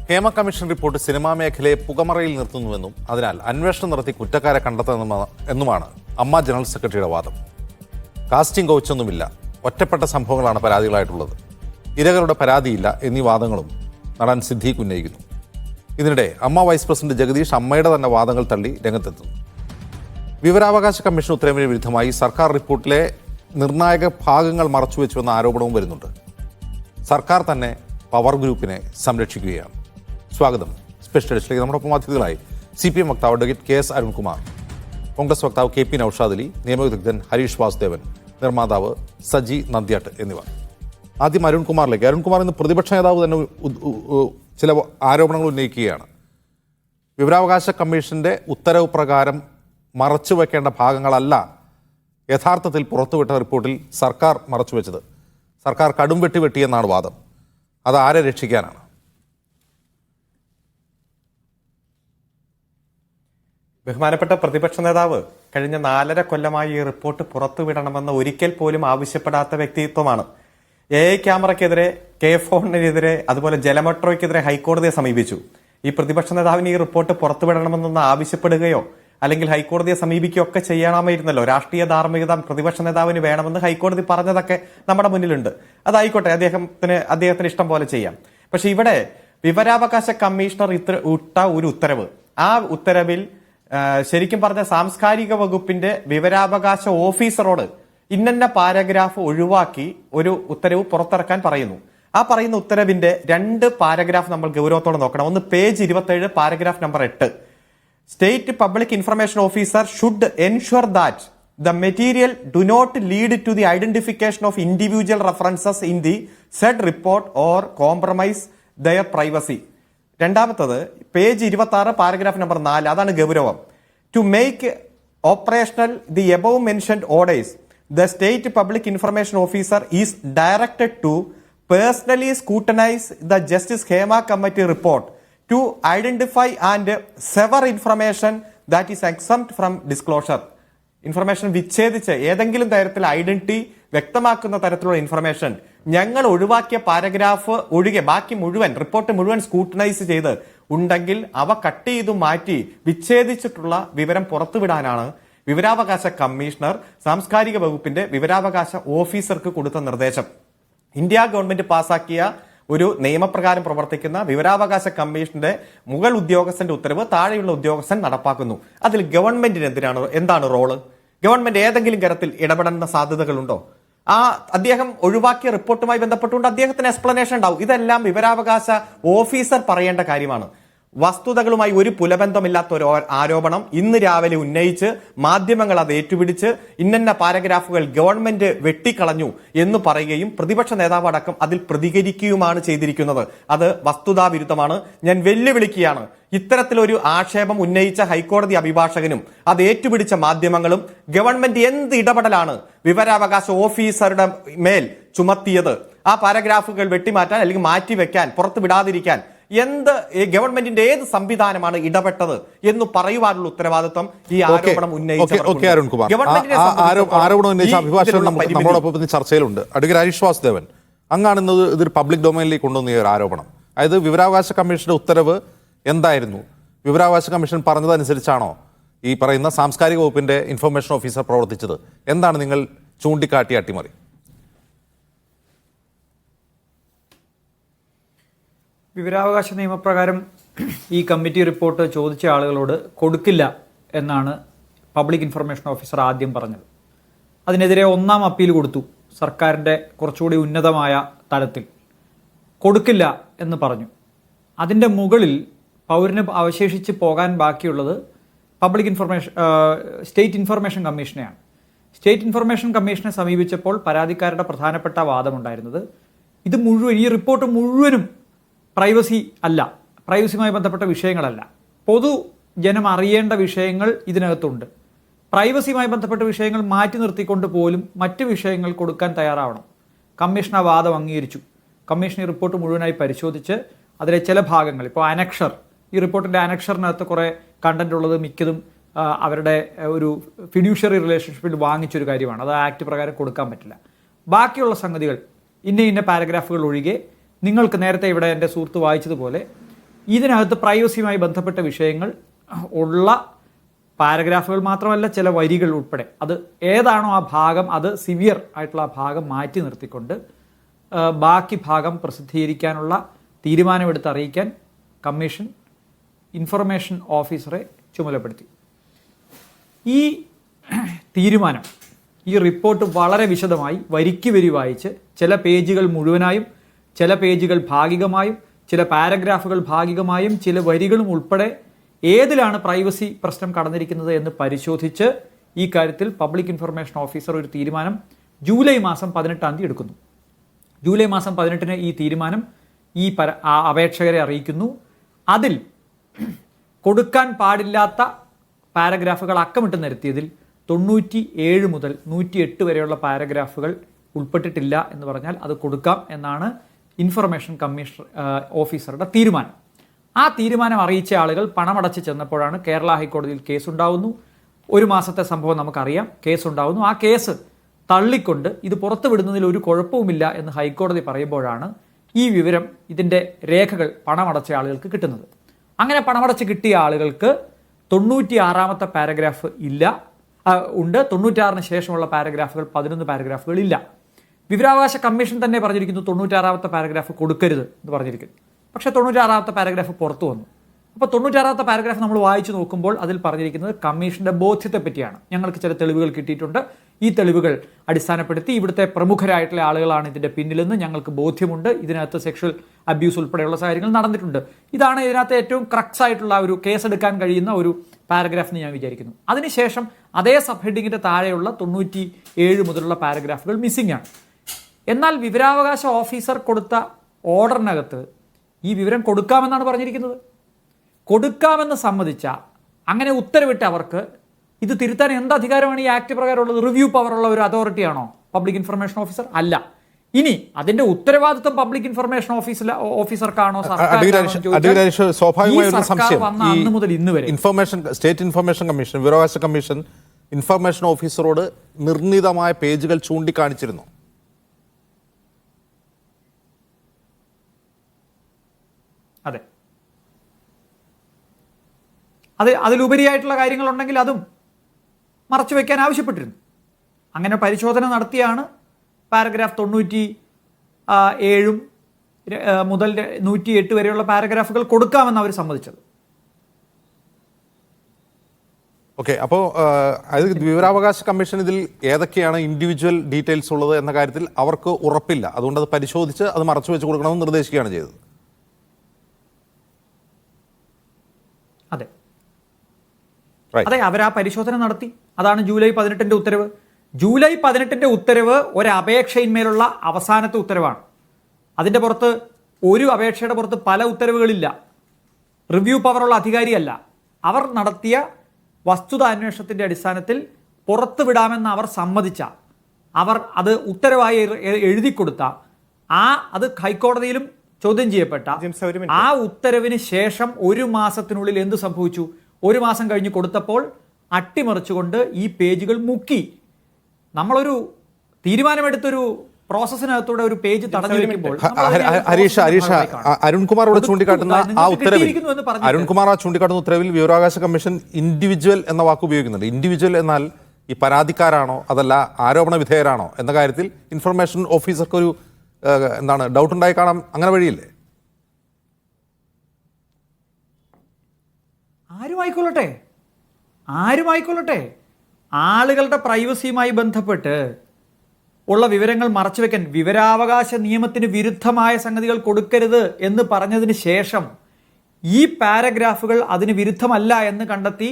Hema commission report cinema മേഖലയെ പുകമറയിൽ നിർത്തുന്നുവെന്നും അതിനാൽ അന്വേഷണം നടത്തി കുറ്റക്കാരെ കണ്ടെത്തണമെന്നുമാണ് അമ്മ ജനറൽ സെക്രട്ടറിയുടെ വാദം. കാസ്റ്റിംഗ് കൗച്ചൊന്നുമില്ല, ഒറ്റപ്പെട്ട സംഭവങ്ങളാണ് പരാതികളായിട്ടുള്ളത്, ഇരകളുടെ പരാതിയില്ല എന്നീ വാദങ്ങളും നടൻ സിദ്ദീഖ് ഉന്നയിക്കുന്നു. ഇതിനിടെ അമ്മ വൈസ് പ്രസിഡന്റ് ജഗദീഷ് അമ്മയുടെ തന്നെ വാദങ്ങൾ തള്ളി രംഗത്തെത്തുന്നു. വിവരാവകാശ കമ്മീഷൻ ഉത്തരവിന് വിരുദ്ധമായി സർക്കാർ റിപ്പോർട്ടിലെ നിർണായക ഭാഗങ്ങൾ മറച്ചുവെച്ചുവെന്ന ആരോപണവും വരുന്നുണ്ട്. സർക്കാർ തന്നെ പവർ ഗ്രൂപ്പിനെ സംരക്ഷിക്കുകയാണ്. സ്വാഗതം സ്പെഷ്യൽ എഡിഷനിലേക്ക്. നമ്മോടൊപ്പം അതിഥികളായി CPM വക്താവ് അഡ്വക്കേറ്റ് KS അരുൺകുമാർ, കോൺഗ്രസ് വക്താവ് KP നൌഷാദ് അലി, നിയമവിദഗ്ധൻ ഹരീഷ് വാസുദേവൻ, നിർമ്മാതാവ് സജി നന്ദ്യാട്ട് എന്നിവർ. ആദ്യം അരുൺകുമാറിലേക്ക്. അരുൺകുമാർ, ഇന്ന് പ്രതിപക്ഷ നേതാവ് തന്നെ ചില ആരോപണങ്ങൾ ഉന്നയിക്കുകയാണ്. വിവരാവകാശ കമ്മീഷന്റെ ഉത്തരവ് പ്രകാരം മറച്ചുവെക്കേണ്ട ഭാഗങ്ങളല്ല യഥാർത്ഥത്തിൽ പുറത്തുവിട്ട റിപ്പോർട്ടിൽ സർക്കാർ മറച്ചുവെച്ചത്. സർക്കാർ കടും വെട്ടിയെന്നാണ് വാദം. അത് ആരെ രക്ഷിക്കാനാണ്? ബഹുമാനപ്പെട്ട പ്രതിപക്ഷ നേതാവ് കഴിഞ്ഞ 4.5 കൊല്ലമായി ഈ റിപ്പോർട്ട് പുറത്തുവിടണമെന്ന് ഒരിക്കൽ പോലും ആവശ്യപ്പെടാത്ത വ്യക്തിത്വമാണ്. AI ക്യാമറയ്ക്കെതിരെ, K-ഫോണിനെതിരെ, അതുപോലെ ജലമെട്രോയ്ക്കെതിരെ ഹൈക്കോടതിയെ സമീപിച്ചു. ഈ പ്രതിപക്ഷ നേതാവിന് ഈ റിപ്പോർട്ട് പുറത്തുവിടണമെന്നൊന്ന് ആവശ്യപ്പെടുകയോ അല്ലെങ്കിൽ ഹൈക്കോടതിയെ സമീപിക്കുകയോ ഒക്കെ ചെയ്യണമായിരുന്നല്ലോ. രാഷ്ട്രീയ ധാർമ്മികത പ്രതിപക്ഷ നേതാവിന് വേണമെന്ന് ഹൈക്കോടതി പറഞ്ഞതൊക്കെ നമ്മുടെ മുന്നിലുണ്ട്. അതായിക്കോട്ടെ, അദ്ദേഹത്തിന് ഇഷ്ടം പോലെ ചെയ്യാം. പക്ഷെ ഇവിടെ വിവരാവകാശ കമ്മീഷണർ ഇട്ട ഒരു ഉത്തരവ്, ആ ഉത്തരവിൽ ശരിക്കും പറഞ്ഞ സാംസ്കാരിക വകുപ്പിന്റെ വിവരാവകാശ ഓഫീസറോട് ഇന്ന പാരഗ്രാഫ് ഒഴിവാക്കി ഒരു ഉത്തരവ് പുറത്തിറക്കാൻ പറയുന്നു. ആ പറയുന്ന ഉത്തരവിന്റെ 2 പാരഗ്രാഫ് നമ്മൾ ഗൗരവത്തോടെ നോക്കണം. ഒന്ന് page 27 paragraph number 8. State public information officer should ensure that the material do not lead to the identification of individual references in the said report or compromise their privacy. രണ്ടാമത്തത് പേജ് 26 പാരഗ്രാഫ് നമ്പർ 4. അതാണ് ഗൗരവം. To make operational the above mentioned orders the state public information officer is directed to personally scrutinize the Justice Hema Committee report to identify and sever information that is exempt from disclosure. Information വിച്ഛേദിച്ച് ഏതെങ്കിലും തരത്തിൽ identity വ്യക്തമാക്കുന്ന തരത്തിലുള്ള information ഞങ്ങൾ ഒഴിവാക്കിയ paragraph ഒഴികെ ബാക്കി മുഴുവൻ റിപ്പോർട്ട് മുഴുവൻ സ്ക്രൂട്ടനൈസ് ചെയ്ത് ഉണ്ടെങ്കിൽ അവ കട്ട് ചെയ്തു മാറ്റി വിച്ഛേദിച്ചിട്ടുള്ള വിവരം പുറത്തുവിടാനാണ് വിവരാവകാശ കമ്മീഷണർ സാംസ്കാരിക വകുപ്പിന്റെ വിവരാവകാശ ഓഫീസർക്ക് കൊടുത്ത നിർദ്ദേശം. ഇന്ത്യ ഗവൺമെന്റ് പാസാക്കിയ ഒരു നിയമപ്രകാരം പ്രവർത്തിക്കുന്ന വിവരാവകാശ കമ്മീഷന്റെ മുകൾ ഉദ്യോഗസ്ഥന്റെ ഉത്തരവ് താഴെയുള്ള ഉദ്യോഗസ്ഥൻ നടപ്പാക്കുന്നു. അതിൽ ഗവൺമെന്റിന് എന്താണ് റോള്? ഗവൺമെന്റ് ഏതെങ്കിലും തരത്തിൽ ഇടപെടേണ്ട സാധ്യതകളുണ്ടോ? അദ്ദേഹം ഒഴിവാക്കിയ റിപ്പോർട്ടുമായി ബന്ധപ്പെട്ടുകൊണ്ട് അദ്ദേഹത്തിന് എക്സ്പ്ലനേഷൻ ഉണ്ടാവും. ഇതെല്ലാം വിവരാവകാശ ഓഫീസർ പറയേണ്ട കാര്യമാണ്. വസ്തുതകളുമായി ഒരു പുലബന്ധമില്ലാത്ത ഒരു ആരോപണം ഇന്ന് രാവിലെ ഉന്നയിച്ച് മാധ്യമങ്ങൾ അത് ഏറ്റുപിടിച്ച് ഇന്ന പാരഗ്രാഫുകൾ ഗവൺമെന്റ് വെട്ടിക്കളഞ്ഞു എന്ന് പറയുകയും പ്രതിപക്ഷ നേതാവ് അടക്കം അതിൽ പ്രതികരിക്കുകയുമാണ് ചെയ്തിരിക്കുന്നത്. അത് വസ്തുതാവിരുദ്ധമാണ്. ഞാൻ വെല്ലുവിളിക്കുകയാണ്. ഇത്തരത്തിലൊരു ആക്ഷേപം ഉന്നയിച്ച ഹൈക്കോടതി അഭിഭാഷകനും അത് ഏറ്റുപിടിച്ച മാധ്യമങ്ങളും ഗവൺമെന്റ് എന്ത് ഇടപെടലാണ് വിവരാവകാശ ഓഫീസറുടെ മേൽ ചുമത്തിയത്? ആ പാരഗ്രാഫുകൾ വെട്ടിമാറ്റാൻ അല്ലെങ്കിൽ മാറ്റിവെക്കാൻ, പുറത്തു വിടാതിരിക്കാൻ ഗവൺമെന്റിന്റെ ഏത് സംവിധാനമാണ് ഇടപെട്ടത് എന്ന് പറയുവാനുള്ള ഉത്തരവാദിത്വം ഈ ആരോപണം ഉന്നയിച്ച ചർച്ചയിലുണ്ട്. അഡ്വക്കേറ്റ് ഹരീഷ് വാസുദേവൻ, അങ്ങാണ് ഇതൊരു പബ്ലിക് ഡൊമൈനിലേക്ക് കൊണ്ടുവന്ന ഒരു ആരോപണം. അതായത് വിവരാവകാശ കമ്മീഷന്റെ ഉത്തരവ് എന്തായിരുന്നു? വിവരാവകാശ കമ്മീഷൻ പറഞ്ഞതനുസരിച്ചാണോ ഈ പറയുന്ന സാംസ്കാരിക വകുപ്പിന്റെ ഇൻഫർമേഷൻ ഓഫീസർ പ്രവർത്തിച്ചത്? എന്താണ് നിങ്ങൾ ചൂണ്ടിക്കാട്ടിയ അട്ടിമറി? വിവരാവകാശ നിയമപ്രകാരം ഈ കമ്മിറ്റി റിപ്പോർട്ട് ചോദിച്ച ആളുകളോട് കൊടുക്കില്ല എന്നാണ് പബ്ലിക് ഇൻഫർമേഷൻ ഓഫീസർ ആദ്യം പറഞ്ഞത്. അതിനെതിരെ 1ാം അപ്പീൽ കൊടുത്തു. സർക്കാരിൻ്റെ കുറച്ചുകൂടി ഉന്നതമായ തലത്തിൽ കൊടുക്കില്ല എന്ന് പറഞ്ഞു. അതിൻ്റെ മുകളിൽ പൗരന് അവശേഷിച്ച് പോകാൻ ബാക്കിയുള്ളത് സ്റ്റേറ്റ് ഇൻഫർമേഷൻ കമ്മീഷനെയാണ്. സ്റ്റേറ്റ് ഇൻഫർമേഷൻ കമ്മീഷനെ സമീപിച്ചപ്പോൾ പരാതിക്കാരുടെ പ്രധാനപ്പെട്ട വാദമുണ്ടായിരുന്നത് ഈ റിപ്പോർട്ട് മുഴുവനും പ്രൈവസി അല്ല, പ്രൈവസിയുമായി ബന്ധപ്പെട്ട വിഷയങ്ങളല്ല, പൊതുജനം അറിയേണ്ട വിഷയങ്ങൾ ഇതിനകത്തുണ്ട്. പ്രൈവസിയുമായി ബന്ധപ്പെട്ട വിഷയങ്ങൾ മാറ്റി നിർത്തിക്കൊണ്ട് പോലും മറ്റ് വിഷയങ്ങൾ കൊടുക്കാൻ തയ്യാറാവണം. കമ്മീഷൻ ആ വാദം അംഗീകരിച്ചു. കമ്മീഷൻ ഈ റിപ്പോർട്ട് മുഴുവനായി പരിശോധിച്ച് അതിലെ ചില ഭാഗങ്ങൾ, ഇപ്പോൾ അനക്ഷർ, ഈ റിപ്പോർട്ടിൻ്റെ അനക്ഷറിനകത്ത് കുറേ കണ്ടന്റ് ഉള്ളത് മിക്കതും അവരുടെ ഒരു ഫിഡ്യൂഷ്യറി റിലേഷൻഷിപ്പിൽ വാങ്ങിച്ചൊരു കാര്യമാണ്. അത് ആക്ട് പ്രകാരം കൊടുക്കാൻ പറ്റില്ല. ബാക്കിയുള്ള സംഗതികൾ ഇന്ന പാരഗ്രാഫുകൾ ഒഴികെ നിങ്ങൾക്ക് നേരത്തെ ഇവിടെ എൻ്റെ സുഹൃത്ത് വായിച്ചതുപോലെ ഇതിനകത്ത് പ്രൈവസിയുമായി ബന്ധപ്പെട്ട വിഷയങ്ങൾ ഉള്ള പാരഗ്രാഫുകൾ മാത്രമല്ല, ചില വരികൾ ഉൾപ്പെടെ അത് ഏതാണോ ആ ഭാഗം, അത് സിവിയർ ആയിട്ടുള്ള ആ ഭാഗം മാറ്റി നിർത്തിക്കൊണ്ട് ബാക്കി ഭാഗം പ്രസിദ്ധീകരിക്കാനുള്ള തീരുമാനമെടുത്ത് അറിയിക്കാൻ കമ്മീഷൻ ഇൻഫർമേഷൻ ഓഫീസറെ ചുമതലപ്പെടുത്തി. ഈ തീരുമാനം, ഈ റിപ്പോർട്ട് വളരെ വിശദമായി വരിക്ക് വരി വായിച്ച് ചില പേജുകൾ മുഴുവനായും, ചില പേജുകൾ ഭാഗികമായും, ചില പാരഗ്രാഫുകൾ ഭാഗികമായും, ചില വരികളും ഉൾപ്പെടെ ഏതിലാണ് പ്രൈവസി പ്രശ്നം കടന്നിരിക്കുന്നത് എന്ന് പരിശോധിച്ച് ഈ കാര്യത്തിൽ പബ്ലിക് ഇൻഫർമേഷൻ ഓഫീസർ ഒരു തീരുമാനം ജൂലൈ മാസം 18 എടുക്കുന്നു. ജൂലൈ മാസം 18 ഈ തീരുമാനം ഈ അപേക്ഷകരെ അറിയിക്കുന്നു. അതിൽ കൊടുക്കാൻ പാടില്ലാത്ത പാരഗ്രാഫുകൾ അക്കമിട്ട് നിരത്തിയതിൽ 97 മുതൽ 108 വരെയുള്ള പാരഗ്രാഫുകൾ ഉൾപ്പെട്ടിട്ടില്ല എന്ന് പറഞ്ഞാൽ അത് കൊടുക്കാം എന്നാണ് ഇൻഫർമേഷൻ കമ്മീഷൻ ഓഫീസറുടെ തീരുമാനം. ആ തീരുമാനം അറിയിച്ച ആളുകൾ പണമടച്ച് ചെന്നപ്പോഴാണ് കേരള ഹൈക്കോടതിയിൽ കേസുണ്ടാവുന്നു. 1 മാസത്തെ സംഭവം നമുക്കറിയാം. കേസുണ്ടാവുന്നു. ആ കേസ് തള്ളിക്കൊണ്ട് ഇത് പുറത്തുവിടുന്നതിൽ ഒരു കുഴപ്പവുമില്ല എന്ന് ഹൈക്കോടതി പറയുമ്പോഴാണ് ഈ വിവരം, ഇതിൻ്റെ രേഖകൾ പണമടച്ച ആളുകൾക്ക് കിട്ടുന്നത്. അങ്ങനെ പണമടച്ച് കിട്ടിയ ആളുകൾക്ക് 96ാമത്തെ പാരഗ്രാഫ് ഉണ്ട്. 96ന് ശേഷമുള്ള പാരഗ്രാഫുകൾ 11 പാരഗ്രാഫുകൾ ഇല്ല. വിവരാവകാശ കമ്മീഷൻ തന്നെ പറഞ്ഞിരിക്കുന്നു 96ാമത്തെ പാരഗ്രാഫ് കൊടുക്കരുത് എന്ന് പറഞ്ഞിരിക്കുന്നു. പക്ഷേ 96ാമത്തെ പാരഗ്രാഫ് പുറത്തു വന്നു. അപ്പോൾ 96ാമത്തെ പാരഗ്രാഫ് നമ്മൾ വായിച്ചു നോക്കുമ്പോൾ അതിൽ പറഞ്ഞിരിക്കുന്നത് കമ്മീഷന്റെ ബോധ്യത്തെ പറ്റിയാണ്. ഞങ്ങൾക്ക് ചില തെളിവുകൾ കിട്ടിയിട്ടുണ്ട്. ഈ തെളിവുകൾ അടിസ്ഥാനപ്പെടുത്തി ഇവിടുത്തെ പ്രമുഖരായിട്ടുള്ള ആളുകളാണ് ഇതിന്റെ പിന്നിലെന്ന് ഞങ്ങൾക്ക് ബോധ്യമുണ്ട്. ഇതിനകത്ത് സെക്ഷൽ അബ്യൂസ് ഉൾപ്പെടെയുള്ള കാര്യങ്ങൾ നടന്നിട്ടുണ്ട്. ഇതാണ് ഇതിനകത്ത് ഏറ്റവും ക്രക്സ് ആയിട്ടുള്ള ഒരു കേസെടുക്കാൻ കഴിയുന്ന ഒരു പാരഗ്രാഫ് എന്ന് ഞാൻ വിചാരിക്കുന്നു. അതിനുശേഷം അതേ സബ് ഹെഡിങ്ങിന്റെ താഴെയുള്ള 97 മുതലുള്ള പാരഗ്രാഫുകൾ മിസ്സിംഗ് ആണ്. എന്നാൽ വിവരാവകാശ ഓഫീസർ കൊടുത്ത ഓർഡറിനകത്ത് ഈ വിവരം കൊടുക്കാമെന്നാണ് പറഞ്ഞിരിക്കുന്നത്. കൊടുക്കാമെന്ന് സമ്മതിച്ച, അങ്ങനെ ഉത്തരവിട്ട അവർക്ക് ഇത് തിരുത്താൻ എന്ത് അധികാരമാണ് ഈ ആക്ട് പ്രകാരമുള്ളത്? റിവ്യൂ പവറുള്ള ഒരു അതോറിറ്റിയാണോ പബ്ലിക് ഇൻഫർമേഷൻ ഓഫീസർ? അല്ല. ഇനി അതിന്റെ ഉത്തരവാദിത്വം പബ്ലിക് ഇൻഫർമേഷൻ ഓഫീസർക്കാണോ? സ്വാഭാവികമായ ഒരു സംശയം, അന്ന് മുതൽ ഇന്ന് വരെ സ്റ്റേറ്റ് ഇൻഫർമേഷൻ കമ്മീഷൻ, വിവരാവകാശ കമ്മീഷൻ ഇൻഫർമേഷൻ ഓഫീസറോട് നിർണീതമായ പേജുകൾ ചൂണ്ടിക്കാണിച്ചിരുന്നു. അതെ, അതിലുപരിയായിട്ടുള്ള കാര്യങ്ങളുണ്ടെങ്കിൽ അതും മറച്ചു വയ്ക്കാൻ ആവശ്യപ്പെട്ടിരുന്നു. അങ്ങനെ പരിശോധന നടത്തിയാണ് പാരഗ്രാഫ് 97 മുതൽ 108 വരെയുള്ള പാരഗ്രാഫുകൾ കൊടുക്കാമെന്ന് അവർ സമ്മതിച്ചത്. ഓക്കെ, അപ്പോൾ വിവരാവകാശ കമ്മീഷൻ ഇതിൽ ഏതൊക്കെയാണ് ഇൻഡിവിജ്വൽ ഡീറ്റെയിൽസ് ഉള്ളത് എന്ന കാര്യത്തിൽ അവർക്ക് ഉറപ്പില്ല. അതുകൊണ്ട് അത് പരിശോധിച്ച് അത് മറച്ചു വെച്ച് കൊടുക്കണമെന്ന് നിർദ്ദേശിക്കുകയാണ് ചെയ്തത്. അതെ അതെ, അവർ ആ പരിശോധന നടത്തി. അതാണ് ജൂലൈ 18 ഉത്തരവ്. ജൂലൈ 18 ഉത്തരവ് ഒരു അപേക്ഷയിന്മേലുള്ള അവസാനത്തെ ഉത്തരവാണ്. അതിൻ്റെ പുറത്ത് ഒരു അപേക്ഷയുടെ പുറത്ത് പല ഉത്തരവുകളില്ല. റിവ്യൂ പവറുള്ള അധികാരിയല്ല. അവർ നടത്തിയ വസ്തുത അന്വേഷണത്തിൻ്റെ അടിസ്ഥാനത്തിൽ പുറത്തുവിടാമെന്ന് അവർ സമ്മതിച്ച, അവർ അത് ഉത്തരവായി എഴുതി കൊടുത്ത, അത് ഹൈക്കോടതിയിലും ചോദ്യം ചെയ്യപ്പെട്ട ആ ഉത്തരവിന് ശേഷം 1 മാസത്തിനുള്ളിൽ എന്ത് സംഭവിച്ചു? 1 മാസം കഴിഞ്ഞ് കൊടുത്തപ്പോൾ അട്ടിമറിച്ചുകൊണ്ട് ഈ പേജുകൾ മുക്കി. നമ്മളൊരു തീരുമാനമെടുത്തൊരു പ്രോസസ്സിനകത്തൂടെ ഒരു പേജ് തടഞ്ഞു വെക്കുമ്പോൾ അരുൺകുമാറോട് ചൂണ്ടിക്കാട്ടുന്ന ആ ഉത്തരവിൽ, അരുൺകുമാർ ആ ചൂണ്ടിക്കാട്ടുന്ന ഉത്തരവിൽ വിവരാവകാശ കമ്മീഷൻ ഇൻഡിവിജ്വൽ എന്ന വാക്ക് ഉപയോഗിക്കുന്നുണ്ട്. ഇൻഡിവിജ്വൽ എന്നാൽ ഈ പരാതിക്കാരാണോ അതല്ല ആരോപണ വിധേയരാണോ എന്ന കാര്യത്തിൽ ഇൻഫർമേഷൻ ഓഫീസർക്ക് ഒരു ഡൗട്ട് ഉണ്ടായി കാണാം. അങ്ങനെ വഴിയില്ലേ? ആരുമായിക്കൊള്ളട്ടെ, ആളുകളുടെ പ്രൈവസിയുമായി ബന്ധപ്പെട്ട് ഉള്ള വിവരങ്ങൾ മറച്ചുവെക്കാൻ വിവരാവകാശ നിയമത്തിന് വിരുദ്ധമായ സംഗതികൾ കൊടുക്കരുത് എന്ന് പറഞ്ഞതിന് ശേഷം ഈ പാരഗ്രാഫുകൾ അതിന് വിരുദ്ധമല്ല എന്ന് കണ്ടെത്തി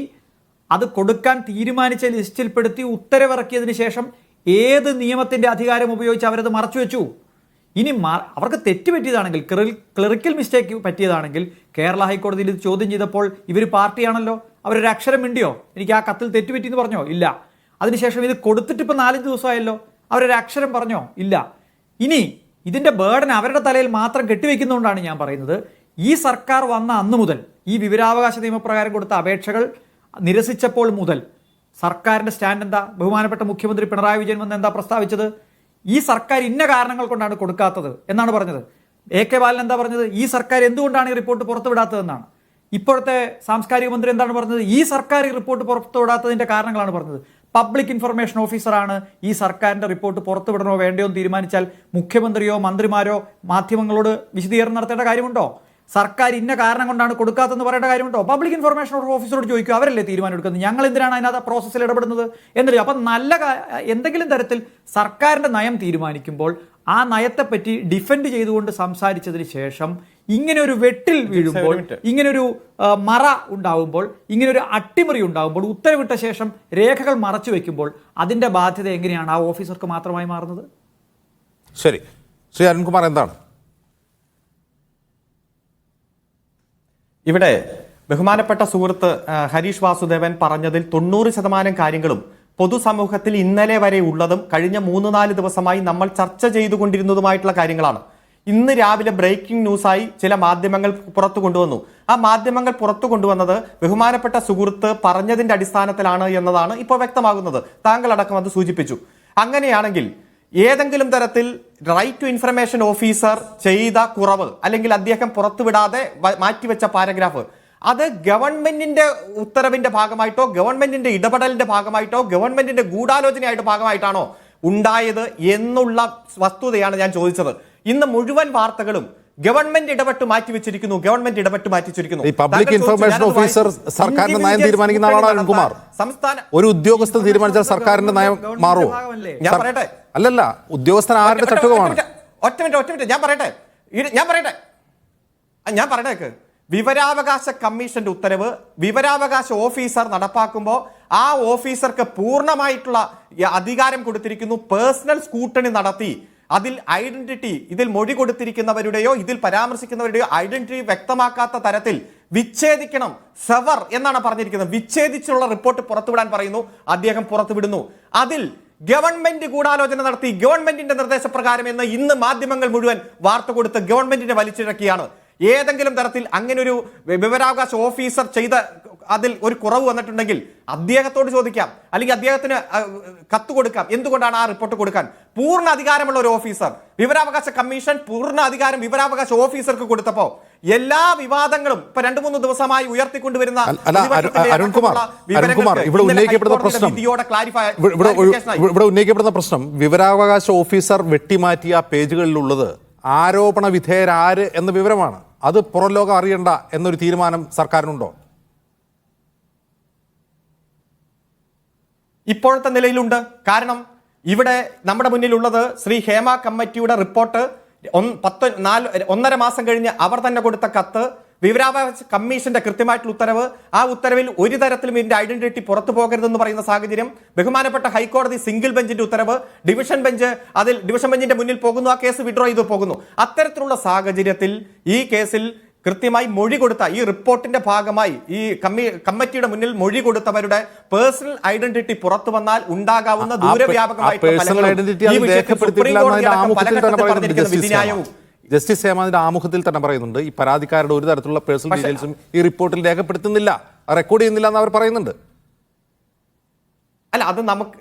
അത് കൊടുക്കാൻ തീരുമാനിച്ച ലിസ്റ്റിൽപ്പെടുത്തി ഉത്തരവിറക്കിയതിന് ശേഷം ഏത് നിയമത്തിന്റെ അധികാരം ഉപയോഗിച്ച് അവരത് മറച്ചുവെച്ചു? ഇനി അവർക്ക് തെറ്റുപറ്റിയതാണെങ്കിൽ, ക്ലറിക്കൽ മിസ്റ്റേക്ക് പറ്റിയതാണെങ്കിൽ കേരള ഹൈക്കോടതിയിൽ ഇത് ചോദ്യം ചെയ്തപ്പോൾ ഇവർ പാർട്ടിയാണല്ലോ, അവരൊരു അക്ഷരം മിണ്ടിയോ എനിക്ക് ആ കത്തിൽ തെറ്റുപറ്റിയെന്ന് പറഞ്ഞോ? ഇല്ല. അതിനുശേഷം ഇത് കൊടുത്തിട്ട് ഇപ്പോൾ 4 ദിവസമായല്ലോ, അവരൊരു അക്ഷരം പറഞ്ഞോ? ഇല്ല. ഇനി ഇതിന്റെ ബേർഡൻ അവരുടെ തലയിൽ മാത്രം കെട്ടിവെക്കുന്നതുകൊണ്ടാണ് ഞാൻ പറയുന്നത്, ഈ സർക്കാർ വന്ന അന്ന് മുതൽ, ഈ വിവരാവകാശ നിയമപ്രകാരം കൊടുത്ത അപേക്ഷകൾ നിരസിച്ചപ്പോൾ മുതൽ സർക്കാരിന്റെ സ്റ്റാൻഡ് എന്താ? ബഹുമാനപ്പെട്ട മുഖ്യമന്ത്രി പിണറായി വിജയൻ വന്ന് എന്താ പ്രസ്താവിച്ചത്? ഈ സർക്കാർ ഇന്ന കാരണങ്ങൾ കൊണ്ടാണ് കൊടുക്കാത്തത് എന്നാണ് പറഞ്ഞത്. AK ബാലൻ എന്താ പറഞ്ഞത്? ഈ സർക്കാർ എന്തുകൊണ്ടാണ് ഈ റിപ്പോർട്ട് പുറത്തുവിടാത്തതെന്നാണ്. ഇപ്പോഴത്തെ സാംസ്കാരിക മന്ത്രി എന്താണ് പറഞ്ഞത്? ഈ സർക്കാർ ഈ റിപ്പോർട്ട് പുറത്തുവിടാത്തതിന്റെ കാരണങ്ങളാണ് പറഞ്ഞത്. പബ്ലിക് ഇൻഫർമേഷൻ ഓഫീസറാണ് ഈ സർക്കാരിന്റെ റിപ്പോർട്ട് പുറത്തുവിടണോ വേണ്ടയോ എന്ന് തീരുമാനിച്ചാൽ മുഖ്യമന്ത്രിയോ മന്ത്രിമാരോ മാധ്യമങ്ങളോട് വിശദീകരണം നടത്തേണ്ട കാര്യമുണ്ടോ? സർക്കാർ ഇന്ന കാരണം കൊണ്ടാണ് കൊടുക്കാത്തതെന്ന് പറയേണ്ട കാര്യമുണ്ടോ? പബ്ലിക് ഇൻഫർമേഷൻ ഓഫീസറോട് ചോദിക്കും, അവരല്ലേ തീരുമാനം എടുക്കുന്നത്, ഞങ്ങൾ എന്തിനാണ് അതിനകത്ത് പ്രോസസ്സിൽ ഇടപെടുന്നത് എന്നല്ലേ. അപ്പം എന്തെങ്കിലും തരത്തിൽ സർക്കാരിന്റെ നയം തീരുമാനിക്കുമ്പോൾ ആ നയത്തെപ്പറ്റി ഡിഫെൻഡ് ചെയ്തുകൊണ്ട് സംസാരിച്ചതിന് ശേഷം ഇങ്ങനെ ഒരു വെട്ടിൽ വീഴുമ്പോൾ, ഇങ്ങനൊരു മറ ഉണ്ടാവുമ്പോൾ, ഇങ്ങനൊരു അട്ടിമറി ഉണ്ടാവുമ്പോൾ, ഉത്തരവിട്ട ശേഷം രേഖകൾ മറച്ചു വെക്കുമ്പോൾ അതിന്റെ ബാധ്യത എങ്ങനെയാണ് ആ ഓഫീസർക്ക് മാത്രമായി മാറുന്നത്? ശരി, ശ്രീ അരുൺകുമാർ എന്താണ്? ഇവിടെ ബഹുമാനപ്പെട്ട സുഹൃത്ത് ഹരീഷ് വാസുദേവൻ പറഞ്ഞതിൽ 90% കാര്യങ്ങളും പൊതുസമൂഹത്തിൽ ഇന്നലെ വരെ ഉള്ളതും കഴിഞ്ഞ 3-4 ദിവസമായി നമ്മൾ ചർച്ച ചെയ്തുകൊണ്ടിരുന്നതുമായിട്ടുള്ള കാര്യങ്ങളാണ്. ഇന്ന് രാവിലെ ബ്രേക്കിംഗ് ന്യൂസായി ചില മാധ്യമങ്ങൾ പുറത്തു കൊണ്ടുവന്നു. ആ മാധ്യമങ്ങൾ പുറത്തു കൊണ്ടുവന്നത് ബഹുമാനപ്പെട്ട സുഹൃത്ത് പറഞ്ഞതിന്റെ അടിസ്ഥാനത്തിലാണ് എന്നതാണ് ഇപ്പോൾ വ്യക്തമാകുന്നത്. താങ്കളടക്കം അത് സൂചിപ്പിച്ചു. അങ്ങനെയാണെങ്കിൽ ഏതെങ്കിലും തരത്തിൽ റൈറ്റ് ടു ഇൻഫർമേഷൻ ഓഫീസർ ചെയ്ത കുറവ്, അല്ലെങ്കിൽ അദ്ദേഹം പുറത്തുവിടാതെ മാറ്റിവെച്ച പാരഗ്രാഫ്, അത് ഗവൺമെന്റിന്റെ ഉത്തരവിന്റെ ഭാഗമായിട്ടോ ഗവൺമെന്റിന്റെ ഇടപെടലിന്റെ ഭാഗമായിട്ടോ ഗവൺമെന്റിന്റെ ഗൂഢാലോചനയായിട്ട് ഭാഗമായിട്ടാണോ ഉണ്ടായത് എന്നുള്ള വസ്തുതയാണ് ഞാൻ ചോദിച്ചത്. ഇന്ന് മുഴുവൻ വാർത്തകളും ഗവൺമെന്റ് ഇടപെട്ട് മാറ്റിവെച്ചിരിക്കുന്നു, ഗവൺമെന്റ് ഇടപെട്ട് മാറ്റിവെച്ചിരിക്കുന്നു. ഈ പബ്ലിക് ഇൻഫർമേഷൻ ഓഫീസർ സർക്കാരിന്റെ നയം തീരുമാനിക്കുന്ന ആളാണ് അരുൺകുമാർ. സംസ്ഥാന ഒരു ഉദ്യോഗസ്ഥൻ തീരുമാനിച്ചാൽ സർക്കാരിന്റെ നയം മാറുമോ? ഞാൻ പറയട്ടെ, അല്ലല്ല, ഉദ്യോഗസ്ഥൻ ആരുടെ ചട്ടുകമാണ്? ഒറ്റ മിനിറ്റ് ഞാൻ പറയട്ടെ. വിവരാവകാശ കമ്മീഷന്റെ ഉത്തരവ് വിവരാവകാശ ഓഫീസർ നടപ്പാക്കുമ്പോൾ ആ ഓഫീസർക്ക് പൂർണ്ണമായിട്ടുള്ള അധികാരം കൊടുത്തിരിക്കുന്നു. പേഴ്സണൽ സ്കൂട്ടണി നടത്തി അതിൽ ഐഡന്റിറ്റി, ഇതിൽ മൊഴി കൊടുത്തിരിക്കുന്നവരുടെയോ ഇതിൽ പരാമർശിക്കുന്നവരുടെയോ ഐഡന്റിറ്റി വ്യക്തമാക്കാത്ത തരത്തിൽ വിച്ഛേദിക്കണം, സെവർ എന്നാണ് പറഞ്ഞിരിക്കുന്നത്. വിച്ഛേദിച്ചുള്ള റിപ്പോർട്ട് പുറത്തുവിടാൻ പറയുന്നു, അദ്ദേഹം പുറത്തുവിടുന്നു. അതിൽ ഗവൺമെന്റ് ഗൂഢാലോചന നടത്തി ഗവൺമെന്റിന്റെ നിർദ്ദേശപ്രകാരം എന്ന് ഇന്ന് മാധ്യമങ്ങൾ മുഴുവൻ വാർത്ത കൊടുത്ത് ഗവൺമെന്റിനെ വലിച്ചിഴക്കിയാണ്. ഏതെങ്കിലും തരത്തിൽ അങ്ങനെ ഒരു വിവരാവകാശ ഓഫീസർ ചെയ്ത അതിൽ ഒരു കുറവ് വന്നിട്ടുണ്ടെങ്കിൽ അദ്ദേഹത്തോട് ചോദിക്കാം, അല്ലെങ്കിൽ അദ്ദേഹത്തിന് കത്ത് കൊടുക്കാം. എന്തുകൊണ്ടാണ് ആ റിപ്പോർട്ട് കൊടുക്കാൻ പൂർണ്ണ അധികാരമുള്ള ഒരു ഓഫീസർ, വിവരാവകാശ കമ്മീഷൻ പൂർണ്ണ അധികാരം വിവരാവകാശ ഓഫീസർക്ക് കൊടുത്തപ്പോ എല്ലാ വിവാദങ്ങളും ഇപ്പൊ 2-3 ദിവസമായി ഉയർത്തിക്കൊണ്ടുവരുന്ന ഇവിടെ ഉന്നയിക്കപ്പെടുന്ന പ്രശ്നം വിവരാവകാശ ഓഫീസർ വെട്ടിമാറ്റിയ പേജുകളിലുള്ളത് ആരോപണ വിധേയരാര് എന്ന വിവരമാണ്. അത് പുറം ലോകം അറിയണ്ട എന്നൊരു തീരുമാനം സർക്കാരിനുണ്ടോ? ഇപ്പോഴത്തെ നിലയിലുണ്ട്. കാരണം ഇവിടെ നമ്മുടെ മുന്നിലുള്ളത് ശ്രീ ഹേമ കമ്മിറ്റിയുടെ റിപ്പോർട്ട് 1.5 മാസം കഴിഞ്ഞ് അവർ തന്നെ കൊടുത്ത കത്ത്, വിവരാവകാശ കമ്മീഷന്റെ കൃത്യമായിട്ടുള്ള ഉത്തരവ്. ആ ഉത്തരവിൽ ഒരു തരത്തിലും ഇതിന്റെ ഐഡന്റിറ്റി പുറത്തു പോകരുതെന്ന് പറയുന്ന സാഹചര്യം. ബഹുമാനപ്പെട്ട ഹൈക്കോടതി സിംഗിൾ ബെഞ്ചിന്റെ ഉത്തരവ്, ഡിവിഷൻ ബെഞ്ചിന്റെ മുന്നിൽ പോകുന്നു, ആ കേസ് വിഡ്രോ ചെയ്തു പോകുന്നു. അത്തരത്തിലുള്ള സാഹചര്യത്തിൽ ഈ കേസിൽ കൃത്യമായി മൊഴി കൊടുത്ത, ഈ റിപ്പോർട്ടിന്റെ ഭാഗമായി ഈ കമ്മിറ്റിയുടെ മുന്നിൽ മൊഴി കൊടുത്തവരുടെ പേഴ്സണൽ ഐഡന്റിറ്റി പുറത്തു വന്നാൽ ഉണ്ടാകാവുന്ന ജസ്റ്റിസ് ഹേമാന്റെ ആമുഖത്തിൽ തന്നെ പറയുന്നുണ്ട്, ഈ പരാതിക്കാരുടെ ഒരു തരത്തിലുള്ള പേഴ്സണൽ ഡീറ്റെയിൽസും ഈ റിപ്പോർട്ടിൽ രേഖപ്പെടുത്തുന്നില്ല, റെക്കോർഡ് ചെയ്യുന്നില്ല എന്ന് അവർ പറയുന്നുണ്ട്. അല്ല, അത് നമുക്ക്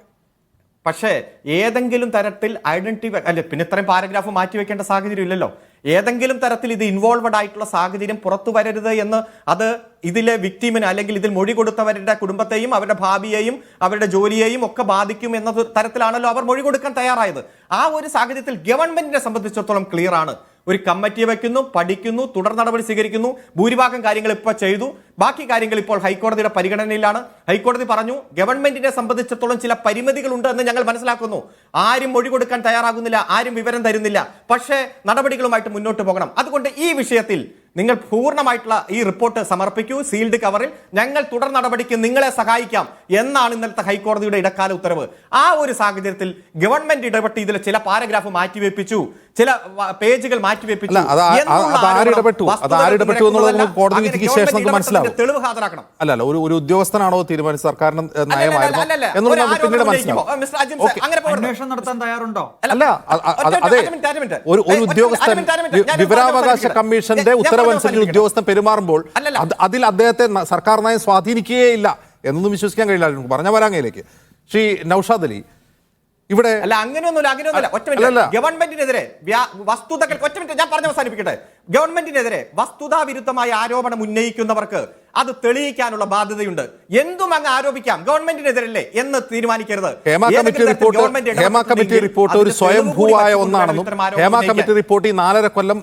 പക്ഷേ ഏതെങ്കിലും തരത്തിൽ ഐഡന്റിറ്റി അല്ലെ, പിന്നെ ഇത്രയും പാരഗ്രാഫ് മാറ്റിവെക്കേണ്ട സാഹചര്യം ഇല്ലല്ലോ. ഏതെങ്കിലും തരത്തിൽ ഇത് ഇൻവോൾവഡ് ആയിട്ടുള്ള സാഹചര്യം പുറത്തു വരരുത് എന്ന്, അത് ഇതിലെ വിക്ടിമിന് അല്ലെങ്കിൽ ഇതിൽ മൊഴി കൊടുത്തവരുടെ കുടുംബത്തെയും അവരുടെ ഭാവിയെയും അവരുടെ ജോലിയെയും ഒക്കെ ബാധിക്കും എന്ന തരത്തിലാണല്ലോ അവർ മൊഴി കൊടുക്കാൻ തയ്യാറായത്. ആ ഒരു സാഹചര്യത്തിൽ ഗവൺമെന്റിനെ സംബന്ധിച്ചിടത്തോളം ക്ലിയർ ആണ്. ഒരു കമ്മിറ്റിയെ വെക്കുന്നു, പഠിക്കുന്നു, തുടർ നടപടി സ്വീകരിക്കുന്നു. ഭൂരിഭാഗം കാര്യങ്ങൾ ഇപ്പോൾ ചെയ്തു, ബാക്കി കാര്യങ്ങൾ ഇപ്പോൾ ഹൈക്കോടതിയുടെ പരിഗണനയിലാണ്. ഹൈക്കോടതി പറഞ്ഞു ഗവൺമെന്റിനെ സംബന്ധിച്ചിടത്തോളം ചില പരിമിതികളുണ്ട് എന്ന് ഞങ്ങൾ മനസ്സിലാക്കുന്നു. ആരും മൊഴി കൊടുക്കാൻ തയ്യാറാകുന്നില്ല, ആരും വിവരം തരുന്നില്ല. പക്ഷേ നടപടികളുമായിട്ട് മുന്നോട്ട് പോകണം. അതുകൊണ്ട് ഈ വിഷയത്തിൽ നിങ്ങൾ പൂർണ്ണമായിട്ടുള്ള ഈ റിപ്പോർട്ട് സമർപ്പിക്കൂ, സീൽഡ് കവറിൽ. ഞങ്ങൾ തുടർ നടപടിക്ക് നിങ്ങളെ സഹായിക്കാം എന്നാണ് ഇന്നലത്തെ ഹൈക്കോടതിയുടെ ഇടക്കാല ഉത്തരവ്. ആ ഒരു സാഹചര്യത്തിൽ ഗവൺമെന്റ് ഇടപെട്ട് ഇതിൽ ചില പാരഗ്രാഫ് മാറ്റിവെപ്പിച്ചു, ചില പേജുകൾ മാറ്റിവെപ്പിച്ചു. തെളിവ് ഹാജരാക്കണം. അല്ല, ഒരു ഉദ്യോഗസ്ഥനാണോ തീരുമാനിച്ചത് സർക്കാരിന് നയമായിരുന്നു എന്നുള്ളത് പിന്നീട് മനസ്സിലാവും. അന്വേഷണം നടത്താൻ തയ്യാറുണ്ടോ? അല്ല, അതെ, ഒരു ഉദ്യോഗസ്ഥൻ വിവരാവകാശ കമ്മീഷന്റെ ഉത്തരവനുസരിച്ച് ഉദ്യോഗസ്ഥൻ പെരുമാറുമ്പോൾ അതിൽ അദ്ദേഹത്തെ സർക്കാർ നയം സ്വാധീനിക്കുകയില്ല എന്നൊന്നും വിശ്വസിക്കാൻ കഴിയില്ല. പറഞ്ഞ വരാങ്ങയിലേക്ക് ശ്രീ നൌഷാദ് അലി, ഇവിടെ അല്ല അങ്ങനെയൊന്നുമില്ല ഒറ്റ മിനിറ്റ്. ഗവൺമെന്റിനെതിരെ വസ്തുതകൾ ഒറ്റ മിനിറ്റ് ഞാൻ പറഞ്ഞ് അവസാനിപ്പിക്കട്ടെ. ഗവൺമെന്റിനെതിരെ വസ്തുതാ വിരുദ്ധമായ ആരോപണം ഉന്നയിക്കുന്നവർക്ക് അത് തെളിയിക്കാനുള്ള ബാധ്യതയുണ്ട്. എന്തും അങ്ങ് ആരോപിക്കാം, ഗവൺമെന്റിനെതിരല്ലേ എന്ന് തീരുമാനിക്കരുത്. ഹേമ കമ്മിറ്റി റിപ്പോർട്ട് ഒരു സ്വയംഭൂവായ ഒന്നാണെന്നും ഹേമ കമ്മിറ്റി റിപ്പോർട്ട് ഈ 4.5 കൊല്ലം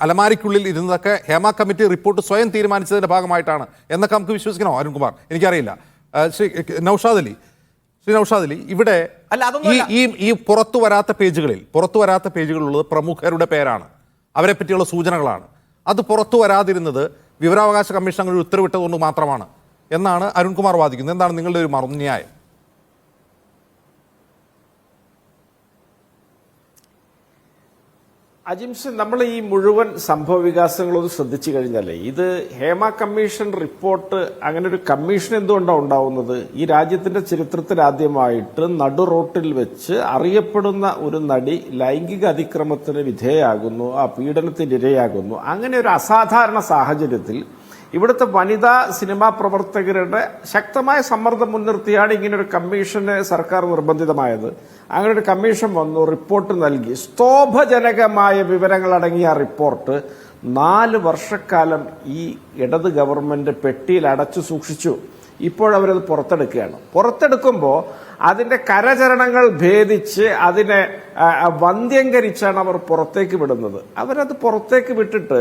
അലമാരിക്കുള്ളിൽ ഇരുന്നതൊക്കെ ഹേമ കമ്മിറ്റി റിപ്പോർട്ട് സ്വയം തീരുമാനിച്ചതിന്റെ ഭാഗമായിട്ടാണ് എന്നൊക്കെ നമുക്ക് വിശ്വസിക്കണോ അരുൺകുമാർ? എനിക്കറിയില്ല. ശ്രീ നൌഷാദ് അലി, ഇവിടെ ഈ പുറത്തു വരാത്ത പേജുകളുള്ളത് പ്രമുഖരുടെ പേരാണ്, അവരെ പറ്റിയുള്ള സൂചനകളാണ്. അത് പുറത്തു വരാതിരുന്നത് വിവരാവകാശ കമ്മീഷൻ അങ്ങനെ ഒരു ഉത്തരവിട്ടതുകൊണ്ട് മാത്രമാണ് എന്നാണ് അരുൺകുമാർ വാദിക്കുന്നത്. എന്താണ് നിങ്ങളുടെ ഒരു മറുന്യായം? അജിംസ്, നമ്മൾ ഈ മുഴുവൻ സംഭവ വികാസങ്ങളൊന്ന് ശ്രദ്ധിച്ചു കഴിഞ്ഞാലേ, ഇത് ഹേമ കമ്മീഷൻ റിപ്പോർട്ട് അങ്ങനെ ഒരു കമ്മീഷൻ എന്തുകൊണ്ടാണ് ഉണ്ടാവുന്നത്? ഈ രാജ്യത്തിന്റെ ചരിത്രത്തിൽ ആദ്യമായിട്ട് നടു റോട്ടിൽ വെച്ച് അറിയപ്പെടുന്ന ഒരു നടി ലൈംഗിക അതിക്രമത്തിന് വിധേയാകുന്നു, ആ പീഡനത്തിന് ഇരയാകുന്നു. അങ്ങനെ ഒരു അസാധാരണ സാഹചര്യത്തിൽ ഇവിടുത്തെ വനിതാ സിനിമാ പ്രവർത്തകരുടെ ശക്തമായ സമ്മർദ്ദം മുൻനിർത്തിയാണ് ഇങ്ങനൊരു കമ്മീഷന് സർക്കാർ നിർബന്ധിതമായത്. അങ്ങനെ ഒരു കമ്മീഷൻ വന്നു, റിപ്പോർട്ട് നൽകി. സ്തോഭജനകമായ വിവരങ്ങളടങ്ങിയ ആ റിപ്പോർട്ട് 4 വർഷക്കാലം ഈ ഇടത് ഗവൺമെന്റ് പെട്ടിയിൽ അടച്ചു സൂക്ഷിച്ചു. ഇപ്പോഴവരത് പുറത്തെടുക്കുകയാണ്. പുറത്തെടുക്കുമ്പോൾ അതിന്റെ കരചരണങ്ങൾ ഭേദിച്ച് അതിനെ വന്ധ്യംകരിച്ചാണ് അവർ പുറത്തേക്ക് വിടുന്നത്. അവരത് പുറത്തേക്ക് വിട്ടിട്ട്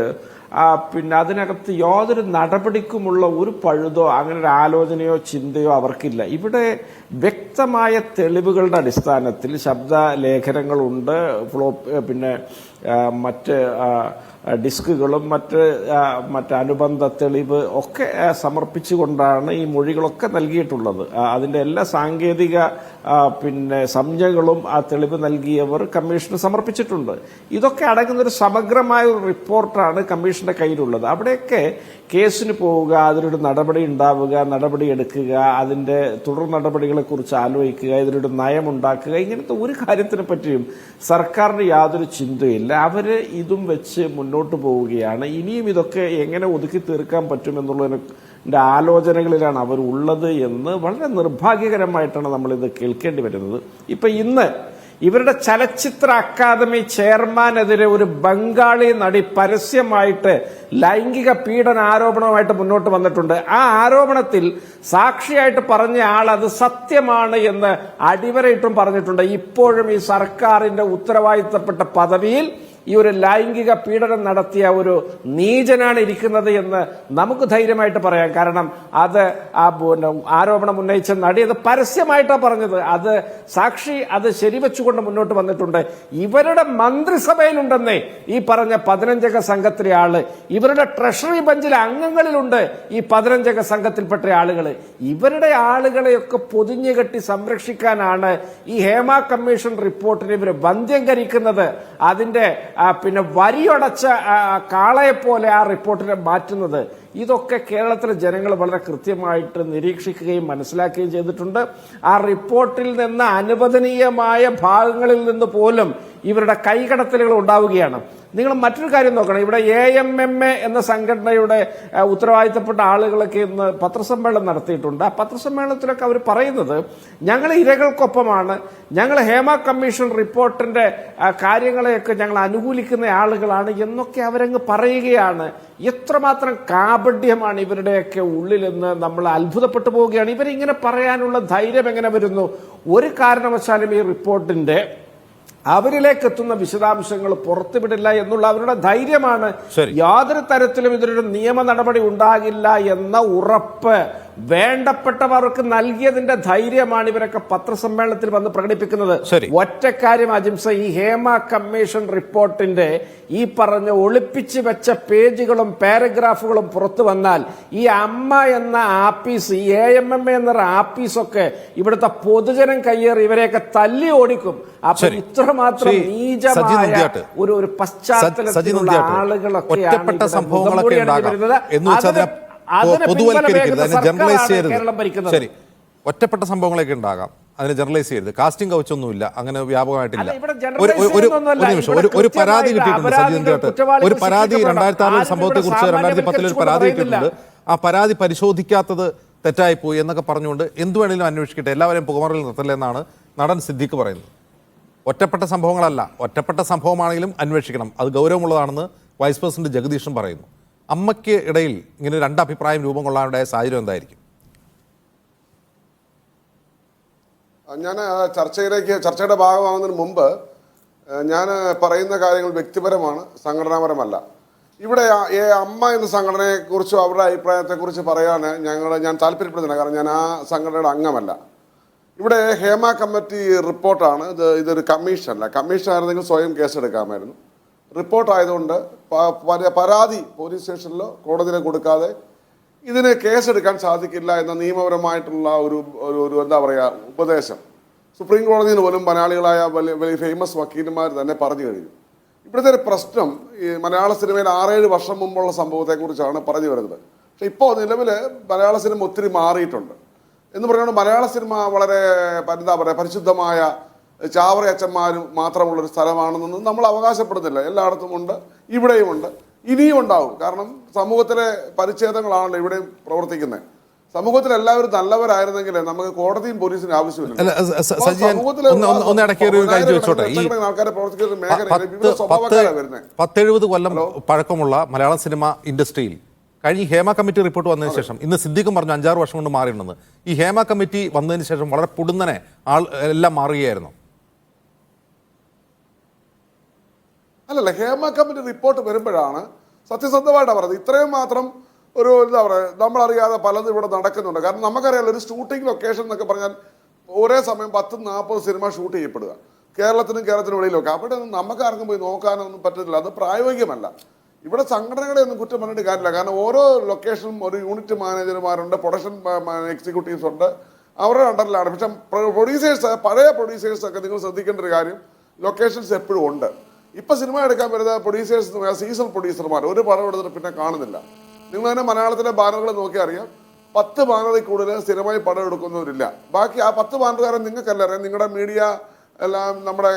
പിന്നെ അതിനകത്ത് യാതൊരു നടപടിക്കുമുള്ള ഒരു പഴുതോ അങ്ങനെ ഒരു ആലോചനയോ ചിന്തയോ അവർക്കില്ല. ഇവിടെ വ്യക്തമായ തെളിവുകളുടെ അടിസ്ഥാനത്തിൽ ശബ്ദലേഖനങ്ങളുണ്ട്, പിന്നെ മറ്റ് ഡിസ്കുകളും മറ്റ് അനുബന്ധ തെളിവ് ഒക്കെ സമർപ്പിച്ചുകൊണ്ടാണ് ഈ മൊഴികളൊക്കെ നൽകിയിട്ടുള്ളത്. അതിന്റെ എല്ലാ സാങ്കേതിക പിന്നെ സംജ്ഞകളും ആ തെളിവ് നൽകിയവർ കമ്മീഷന് സമർപ്പിച്ചിട്ടുണ്ട്. ഇതൊക്കെ അടങ്ങുന്ന ഒരു സമഗ്രമായ ഒരു റിപ്പോർട്ടാണ് കമ്മീഷന്റെ കയ്യിലുള്ളത്. അവിടെയൊക്കെ കേസിന് പോവുക, അതിനൊരു നടപടി ഉണ്ടാവുക, നടപടി എടുക്കുക, അതിന്റെ തുടർ നടപടികളെ കുറിച്ച് ആലോചിക്കുക, ഇതിനൊരു നയമുണ്ടാക്കുക, ഇങ്ങനത്തെ ഒരു കാര്യത്തിനെ പറ്റിയും സർക്കാരിന് യാതൊരു ചിന്തയില്ല. അവര് ഇതും വെച്ച് മുന്നോട്ട് പോവുകയാണ്. ഇനിയും ഇതൊക്കെ എങ്ങനെ ഒതുക്കി തീർക്കാൻ പറ്റുമെന്നുള്ളതിന്റെ ആലോചനകളിലാണ് അവർ ഉള്ളത് എന്ന് വളരെ നിർഭാഗ്യകരമായിട്ടാണ് നമ്മളിത് കേൾക്കേണ്ടി വരുന്നത്. ഇപ്പൊ ഇന്ന് ഇവരുടെ ചലച്ചിത്ര അക്കാദമി ചെയർമാനെതിരെ ഒരു ബംഗാളി നടി പരസ്യമായിട്ട് ലൈംഗിക പീഡന ആരോപണവുമായിട്ട് മുന്നോട്ട് വന്നിട്ടുണ്ട്. ആ ആരോപണത്തിൽ സാക്ഷിയായിട്ട് പറഞ്ഞ ആൾ അത് സത്യമാണ് എന്ന് അടിവരയിട്ടും പറഞ്ഞിട്ടുണ്ട്. ഇപ്പോഴും ഈ സർക്കാരിന്റെ ഉത്തരവാദിത്തപ്പെട്ട പദവിയിൽ ഈ ഒരു ലൈംഗിക പീഡനം നടത്തിയ ഒരു നീചനാണ് ഇരിക്കുന്നത് എന്ന് നമുക്ക് ധൈര്യമായിട്ട് പറയാം. കാരണം അത് ആരോപണം ഉന്നയിച്ച നടി അത് പരസ്യമായിട്ടാണ് പറഞ്ഞത്. അത് സാക്ഷി അത് ശരിവെച്ചുകൊണ്ട് മുന്നോട്ട് വന്നിട്ടുണ്ട്. ഇവരുടെ മന്ത്രിസഭയിലുണ്ടെന്നേ ഈ പറഞ്ഞ 15 സംഘത്തിലെ ആള്, ഇവരുടെ ട്രഷറി ബെഞ്ചിലെ അംഗങ്ങളിലുണ്ട് ഈ 15 സംഘത്തിൽപ്പെട്ട ആളുകൾ. ഇവരുടെ ആളുകളെയൊക്കെ പൊതിഞ്ഞുകെട്ടി സംരക്ഷിക്കാനാണ് ഈ ഹേമ കമ്മീഷൻ റിപ്പോർട്ടിനെ ഇവർ വന്ധ്യംകരിക്കുന്നത്. അതിന്റെ പിന്നെ വരിയടച്ച കാളയെപ്പോലെ ആ റിപ്പോർട്ടിനെ മാറ്റുന്നത്. ഇതൊക്കെ കേരളത്തിലെ ജനങ്ങൾ വളരെ കൃത്യമായിട്ട് നിരീക്ഷിക്കുകയും മനസ്സിലാക്കുകയും ചെയ്തിട്ടുണ്ട്. ആ റിപ്പോർട്ടിൽ നിന്ന് അനുവദനീയമായ ഭാഗങ്ങളിൽ നിന്ന് പോലും ഇവരുടെ കൈകടത്തലുകൾ ഉണ്ടാവുകയാണ്. നിങ്ങൾ മറ്റൊരു കാര്യം നോക്കണം. ഇവിടെ AMMA എന്ന സംഘടനയുടെ ഉത്തരവാദിത്തപ്പെട്ട ആളുകളൊക്കെ ഇന്ന് പത്രസമ്മേളനം നടത്തിയിട്ടുണ്ട്. ആ പത്രസമ്മേളനത്തിലൊക്കെ അവർ പറയുന്നത് ഞങ്ങൾ ഇരകൾക്കൊപ്പമാണ്, ഞങ്ങൾ ഹേമ കമ്മീഷൻ റിപ്പോർട്ടിന്റെ കാര്യങ്ങളെയൊക്കെ ഞങ്ങൾ അനുകൂലിക്കുന്ന ആളുകളാണ് എന്നൊക്കെ അവരങ്ങ് പറയുകയാണ്. എത്രമാത്രം കാപഢ്യമാണ് ഇവരുടെയൊക്കെ ഉള്ളിലെന്ന് നമ്മൾ അത്ഭുതപ്പെട്ടു പോവുകയാണ്. ഇവരിങ്ങനെ പറയാനുള്ള ധൈര്യം എങ്ങനെ വരുന്നു? ഒരു കാരണവശാലും ഈ റിപ്പോർട്ടിന്റെ അവരിലേക്ക് എത്തുന്ന വിശദാംശങ്ങൾ പുറത്തുവിടില്ല എന്നുള്ള അവരുടെ ധൈര്യമാണ്. യാതൊരു തരത്തിലും ഇതിനൊരു നിയമ നടപടി ഉണ്ടാകില്ല എന്ന ഉറപ്പ് വേണ്ടപ്പെട്ടവർക്ക് നൽകിയതിന്റെ ധൈര്യമാണ് ഇവരൊക്കെ പത്രസമ്മേളനത്തിൽ വന്ന് പ്രകടിപ്പിക്കുന്നത്. ഒറ്റക്കാര്യം അജിംസ, ഈ ഹേമ കമ്മീഷൻ റിപ്പോർട്ടിന്റെ ഈ പറഞ്ഞ ഒളിപ്പിച്ചു വെച്ച പേജുകളും പാരഗ്രാഫുകളും പുറത്തു വന്നാൽ ഈ അമ്മ എന്ന ആപ്പീസ്, ഈ AMMA എന്ന ആപ്പീസൊക്കെ ഇവിടുത്തെ പൊതുജനം കയ്യേറി ഇവരെയൊക്കെ തല്ലി ഓടിക്കും. അപ്പൊ ഇത്രമാത്രം നീചമായ ഒരു പശ്ചാത്തലത്തിലുള്ള ആളുകളൊക്കെയാണ് ശരി. ഒറ്റപ്പെട്ട സംഭവങ്ങളൊക്കെ ഉണ്ടാകാം, അതിനെ ജനറലൈസ് ചെയ്യരുത്. കാസ്റ്റിംഗ് കൗച്ചൊന്നുമില്ല, അങ്ങനെ വ്യാപകമായിട്ടില്ല. ഒരു പരാതി കിട്ടിയിട്ടുണ്ട് സജീന്ദ്രട്ട്. ഒരു പരാതി 2006 സംഭവത്തെ കുറിച്ച് 2010 ഒരു പരാതി കിട്ടിയിട്ടുണ്ട്. ആ പരാതി പരിശോധിക്കാത്തത് തെറ്റായി പോയി എന്നൊക്കെ പറഞ്ഞുകൊണ്ട് എന്ത് വേണമെങ്കിലും അന്വേഷിക്കട്ടെ, എല്ലാവരെയും പുകമറയിൽ നിർത്തലെന്നാണ് നടൻ സിദ്ദീഖ് പറയുന്നത്. ഒറ്റപ്പെട്ട സംഭവങ്ങളല്ല, ഒറ്റപ്പെട്ട സംഭവമാണെങ്കിലും അന്വേഷിക്കണം, അത് ഗൗരവമുള്ളതാണെന്ന് വൈസ് പ്രസിഡന്റ് ജഗദീഷൻ പറയുന്നു. അമ്മയ്ക്ക് ഇടയിൽ ഇങ്ങനെ രണ്ട് അഭിപ്രായം രൂപം കൊള്ളാനുണ്ടായ സാഹചര്യം എന്തായിരിക്കും? ഞാൻ ചർച്ചയുടെ ഭാഗമാകുന്നതിന് മുമ്പ് ഞാൻ പറയുന്ന കാര്യങ്ങൾ വ്യക്തിപരമാണ്, സംഘടനാപരമല്ല. ഇവിടെ അമ്മ എന്ന സംഘടനയെക്കുറിച്ചും അവരുടെ അഭിപ്രായത്തെക്കുറിച്ച് പറയാൻ ഞാൻ താല്പര്യപ്പെടുന്നില്ല. കാരണം ഞാൻ ആ സംഘടനയുടെ അംഗമല്ല. ഇവിടെ ഹേമ കമ്മിറ്റി റിപ്പോർട്ടാണ് ഇതൊരു കമ്മീഷനല്ല. കമ്മീഷൻ ആയിരുന്നെങ്കിൽ സ്വയം കേസെടുക്കാമായിരുന്നു. റിപ്പോർട്ടായതുകൊണ്ട് പരാതി പോലീസ് സ്റ്റേഷനിലോ കോടതിയിലോ കൊടുക്കാതെ ഇതിന് കേസെടുക്കാൻ സാധിക്കില്ല എന്ന നിയമപരമായിട്ടുള്ള ഒരു എന്താ പറയുക ഉപദേശം സുപ്രീം കോടതിയിൽ പോലും മലയാളികളായ വലിയ ഫേമസ് വക്കീലന്മാർ തന്നെ പറഞ്ഞു കഴിഞ്ഞു. ഇവിടുത്തെ ഒരു പ്രശ്നം ഈ മലയാള സിനിമയിൽ 6-7 വർഷം മുമ്പുള്ള സംഭവത്തെക്കുറിച്ചാണ് പറഞ്ഞു വരുന്നത്. പക്ഷെ ഇപ്പോൾ നിലവിൽ മലയാള സിനിമ ഒത്തിരി മാറിയിട്ടുണ്ട് എന്ന് പറഞ്ഞുകൊണ്ട് മലയാള സിനിമ വളരെ എന്താ പറയുക പരിശുദ്ധമായ ചാവറയച്ചന്മാരും മാത്രമുള്ളൊരു സ്ഥലമാണെന്നൊന്നും നമ്മൾ അവകാശപ്പെടുന്നില്ല. എല്ലായിടത്തും ഉണ്ട്, ഇവിടെയും ഉണ്ട്, ഇനിയും ഉണ്ടാവും. കാരണം സമൂഹത്തിലെ പരിച്ഛേദങ്ങളാണല്ലോ ഇവിടെ പ്രവർത്തിക്കുന്നത്. സമൂഹത്തിൽ എല്ലാവരും നല്ലവരായിരുന്നെങ്കിൽ നമുക്ക് കോടതിയും പോലീസിനും ആവശ്യമില്ല. ആൾക്കാരെ പ്രവർത്തിക്കുന്ന മേഖലയിൽ വിവിധ സ്വഭാവക്കാരാണ് വരുന്നത്. 70 കൊല്ലം പഴക്കമുള്ള മലയാള സിനിമ ഇൻഡസ്ട്രിയിൽ കഴിഞ്ഞ ഹേമ കമ്മിറ്റി റിപ്പോർട്ട് വന്നതിന് ശേഷം ഇന്ന് സിദ്ദിഖും പറഞ്ഞു 5-6 വർഷം കൊണ്ട് മാറിയിട്ടുണ്ടെന്ന്. ഈ ഹേമ കമ്മിറ്റി വന്നതിന് ശേഷം വളരെ പൊടുന്നനെ എല്ലാം മാറുകയായിരുന്നു. അല്ലല്ല, ഹേമ കമ്മിറ്റി റിപ്പോർട്ട് വരുമ്പോഴാണ് സത്യസന്ധമായിട്ടാണ് പറഞ്ഞത്. ഇത്രയും മാത്രം ഒരു എന്താ പറയുക നമ്മളറിയാതെ പലതും ഇവിടെ നടക്കുന്നുണ്ട്. കാരണം നമുക്കറിയാലോ ഒരു ഷൂട്ടിംഗ് ലൊക്കേഷൻ എന്നൊക്കെ പറഞ്ഞാൽ ഒരേ സമയം 10-40 സിനിമ ഷൂട്ട് ചെയ്യപ്പെടുക കേരളത്തിനും വെളിയിലൊക്കെ. അവിടെ നമുക്ക് ആർക്കും പോയി നോക്കാനൊന്നും പറ്റത്തില്ല, അത് പ്രായോഗികമല്ല. ഇവിടെ സംഘടനകളെ ഒന്നും കുറ്റം പറഞ്ഞിട്ട് കാര്യമില്ല. കാരണം ഓരോ ലൊക്കേഷനും ഒരു യൂണിറ്റ് മാനേജർമാരുണ്ട്, പ്രൊഡക്ഷൻ എക്സിക്യൂട്ടീവ്സ് ഉണ്ട്, അവരുടെ അണ്ടറിലാണ്. പക്ഷെ പ്രൊഡ്യൂസേഴ്സ്, പഴയ പ്രൊഡ്യൂസേഴ്സൊക്കെ നിങ്ങൾ ശ്രദ്ധിക്കേണ്ട ഒരു കാര്യം, ലൊക്കേഷൻസ് എപ്പോഴും ഉണ്ട്. ഇപ്പം സിനിമ എടുക്കാൻ വരുന്ന പ്രൊഡ്യൂസേഴ്സ് സീസൺ പ്രൊഡ്യൂസർമാർ ഒരു പടം എടുത്തിട്ട് പിന്നെ കാണുന്നില്ല. നിങ്ങൾ തന്നെ മലയാളത്തിലെ ബാനറുകൾ നോക്കി അറിയാം, 10 ബാനറിൽ കൂടുതൽ സ്ഥിരമായി പടം എടുക്കുന്നവരില്ല. ബാക്കി ആ 10 ബാനറുകാരൻ നിങ്ങൾക്കല്ല അറിയാം, നിങ്ങളുടെ മീഡിയ എല്ലാം നമ്മുടെ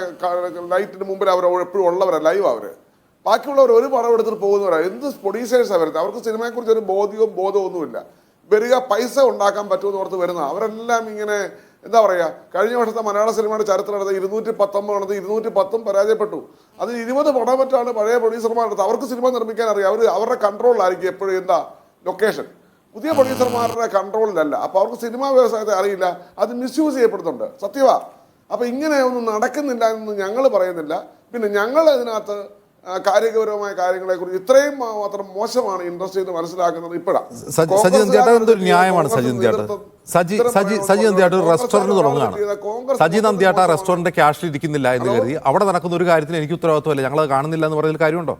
ലൈറ്റിന് മുമ്പിൽ അവർ എപ്പോഴും ഉള്ളവരാണ്, ലൈവ് അവർ. ബാക്കിയുള്ളവർ ഒരു പടം എടുത്തിട്ട് പോകുന്നവരാണ്. എന്ത് പ്രൊഡ്യൂസേഴ്സാണ് വരുന്നത്, അവർക്ക് സിനിമയെക്കുറിച്ച് ഒരു ബോധമൊന്നുമില്ല. വരിക പൈസ ഉണ്ടാക്കാൻ പറ്റുമെന്ന് ഓർത്ത് വരുന്നത്. അവരെല്ലാം ഇങ്ങനെ എന്താ പറയുക, കഴിഞ്ഞ വർഷത്തെ മലയാള സിനിമയുടെ ചരിത്രം എടുത്ത് 219 210 പരാജയപ്പെട്ടു. അത് 20 പടം മറ്റാണ് പഴയ പ്രൊഡ്യൂസർമാരെടുത്ത്. അവർക്ക് സിനിമ നിർമ്മിക്കാൻ അറിയാം, അവരുടെ കൺട്രോളിലായിരിക്കും എപ്പോഴും എന്താ ലൊക്കേഷൻ. പുതിയ പ്രൊഡ്യൂസർമാരുടെ കൺട്രോളിലല്ല. അപ്പോൾ അവർക്ക് സിനിമാ വ്യവസായത്തെ അറിയില്ല, അത് മിസ്യൂസ് ചെയ്യപ്പെടുന്നുണ്ട്. സത്യവാ. അപ്പോൾ ഇങ്ങനെ ഒന്നും നടക്കുന്നില്ല എന്ന് ഞങ്ങൾ പറയുന്നില്ല. പിന്നെ ഞങ്ങൾ ഇതിനകത്ത് കാര്യഗൗരവമായ കാര്യങ്ങളെക്കുറിച്ച് ഇത്രയും മാത്രം മോശമാണ് ഇൻഡസ്ട്രി എന്ന് മനസ്സിലാക്കുന്നത് ഇപ്പോഴാണ്. സജിൻ ചേട്ടൻ എന്തൊരു ന്യായമാണ് സജി നന്ദിയാട്ട് റെസ്റ്റോറന്റ് തുടങ്ങുകയാണ്. സജി നന്ദിയാട്ട് ആ റെസ്റ്റോറന്റ് ക്യാഷിൽ ഇരിക്കുന്നില്ല എന്ന് കരുതി അവിടെ നടക്കുന്ന ഒരു കാര്യത്തിന് എനിക്ക് ഉത്തരവാദിത്വമല്ല, ഞങ്ങളത് കാണുന്നില്ല എന്ന് പറയുന്നതിൽ കാര്യമുണ്ടോ?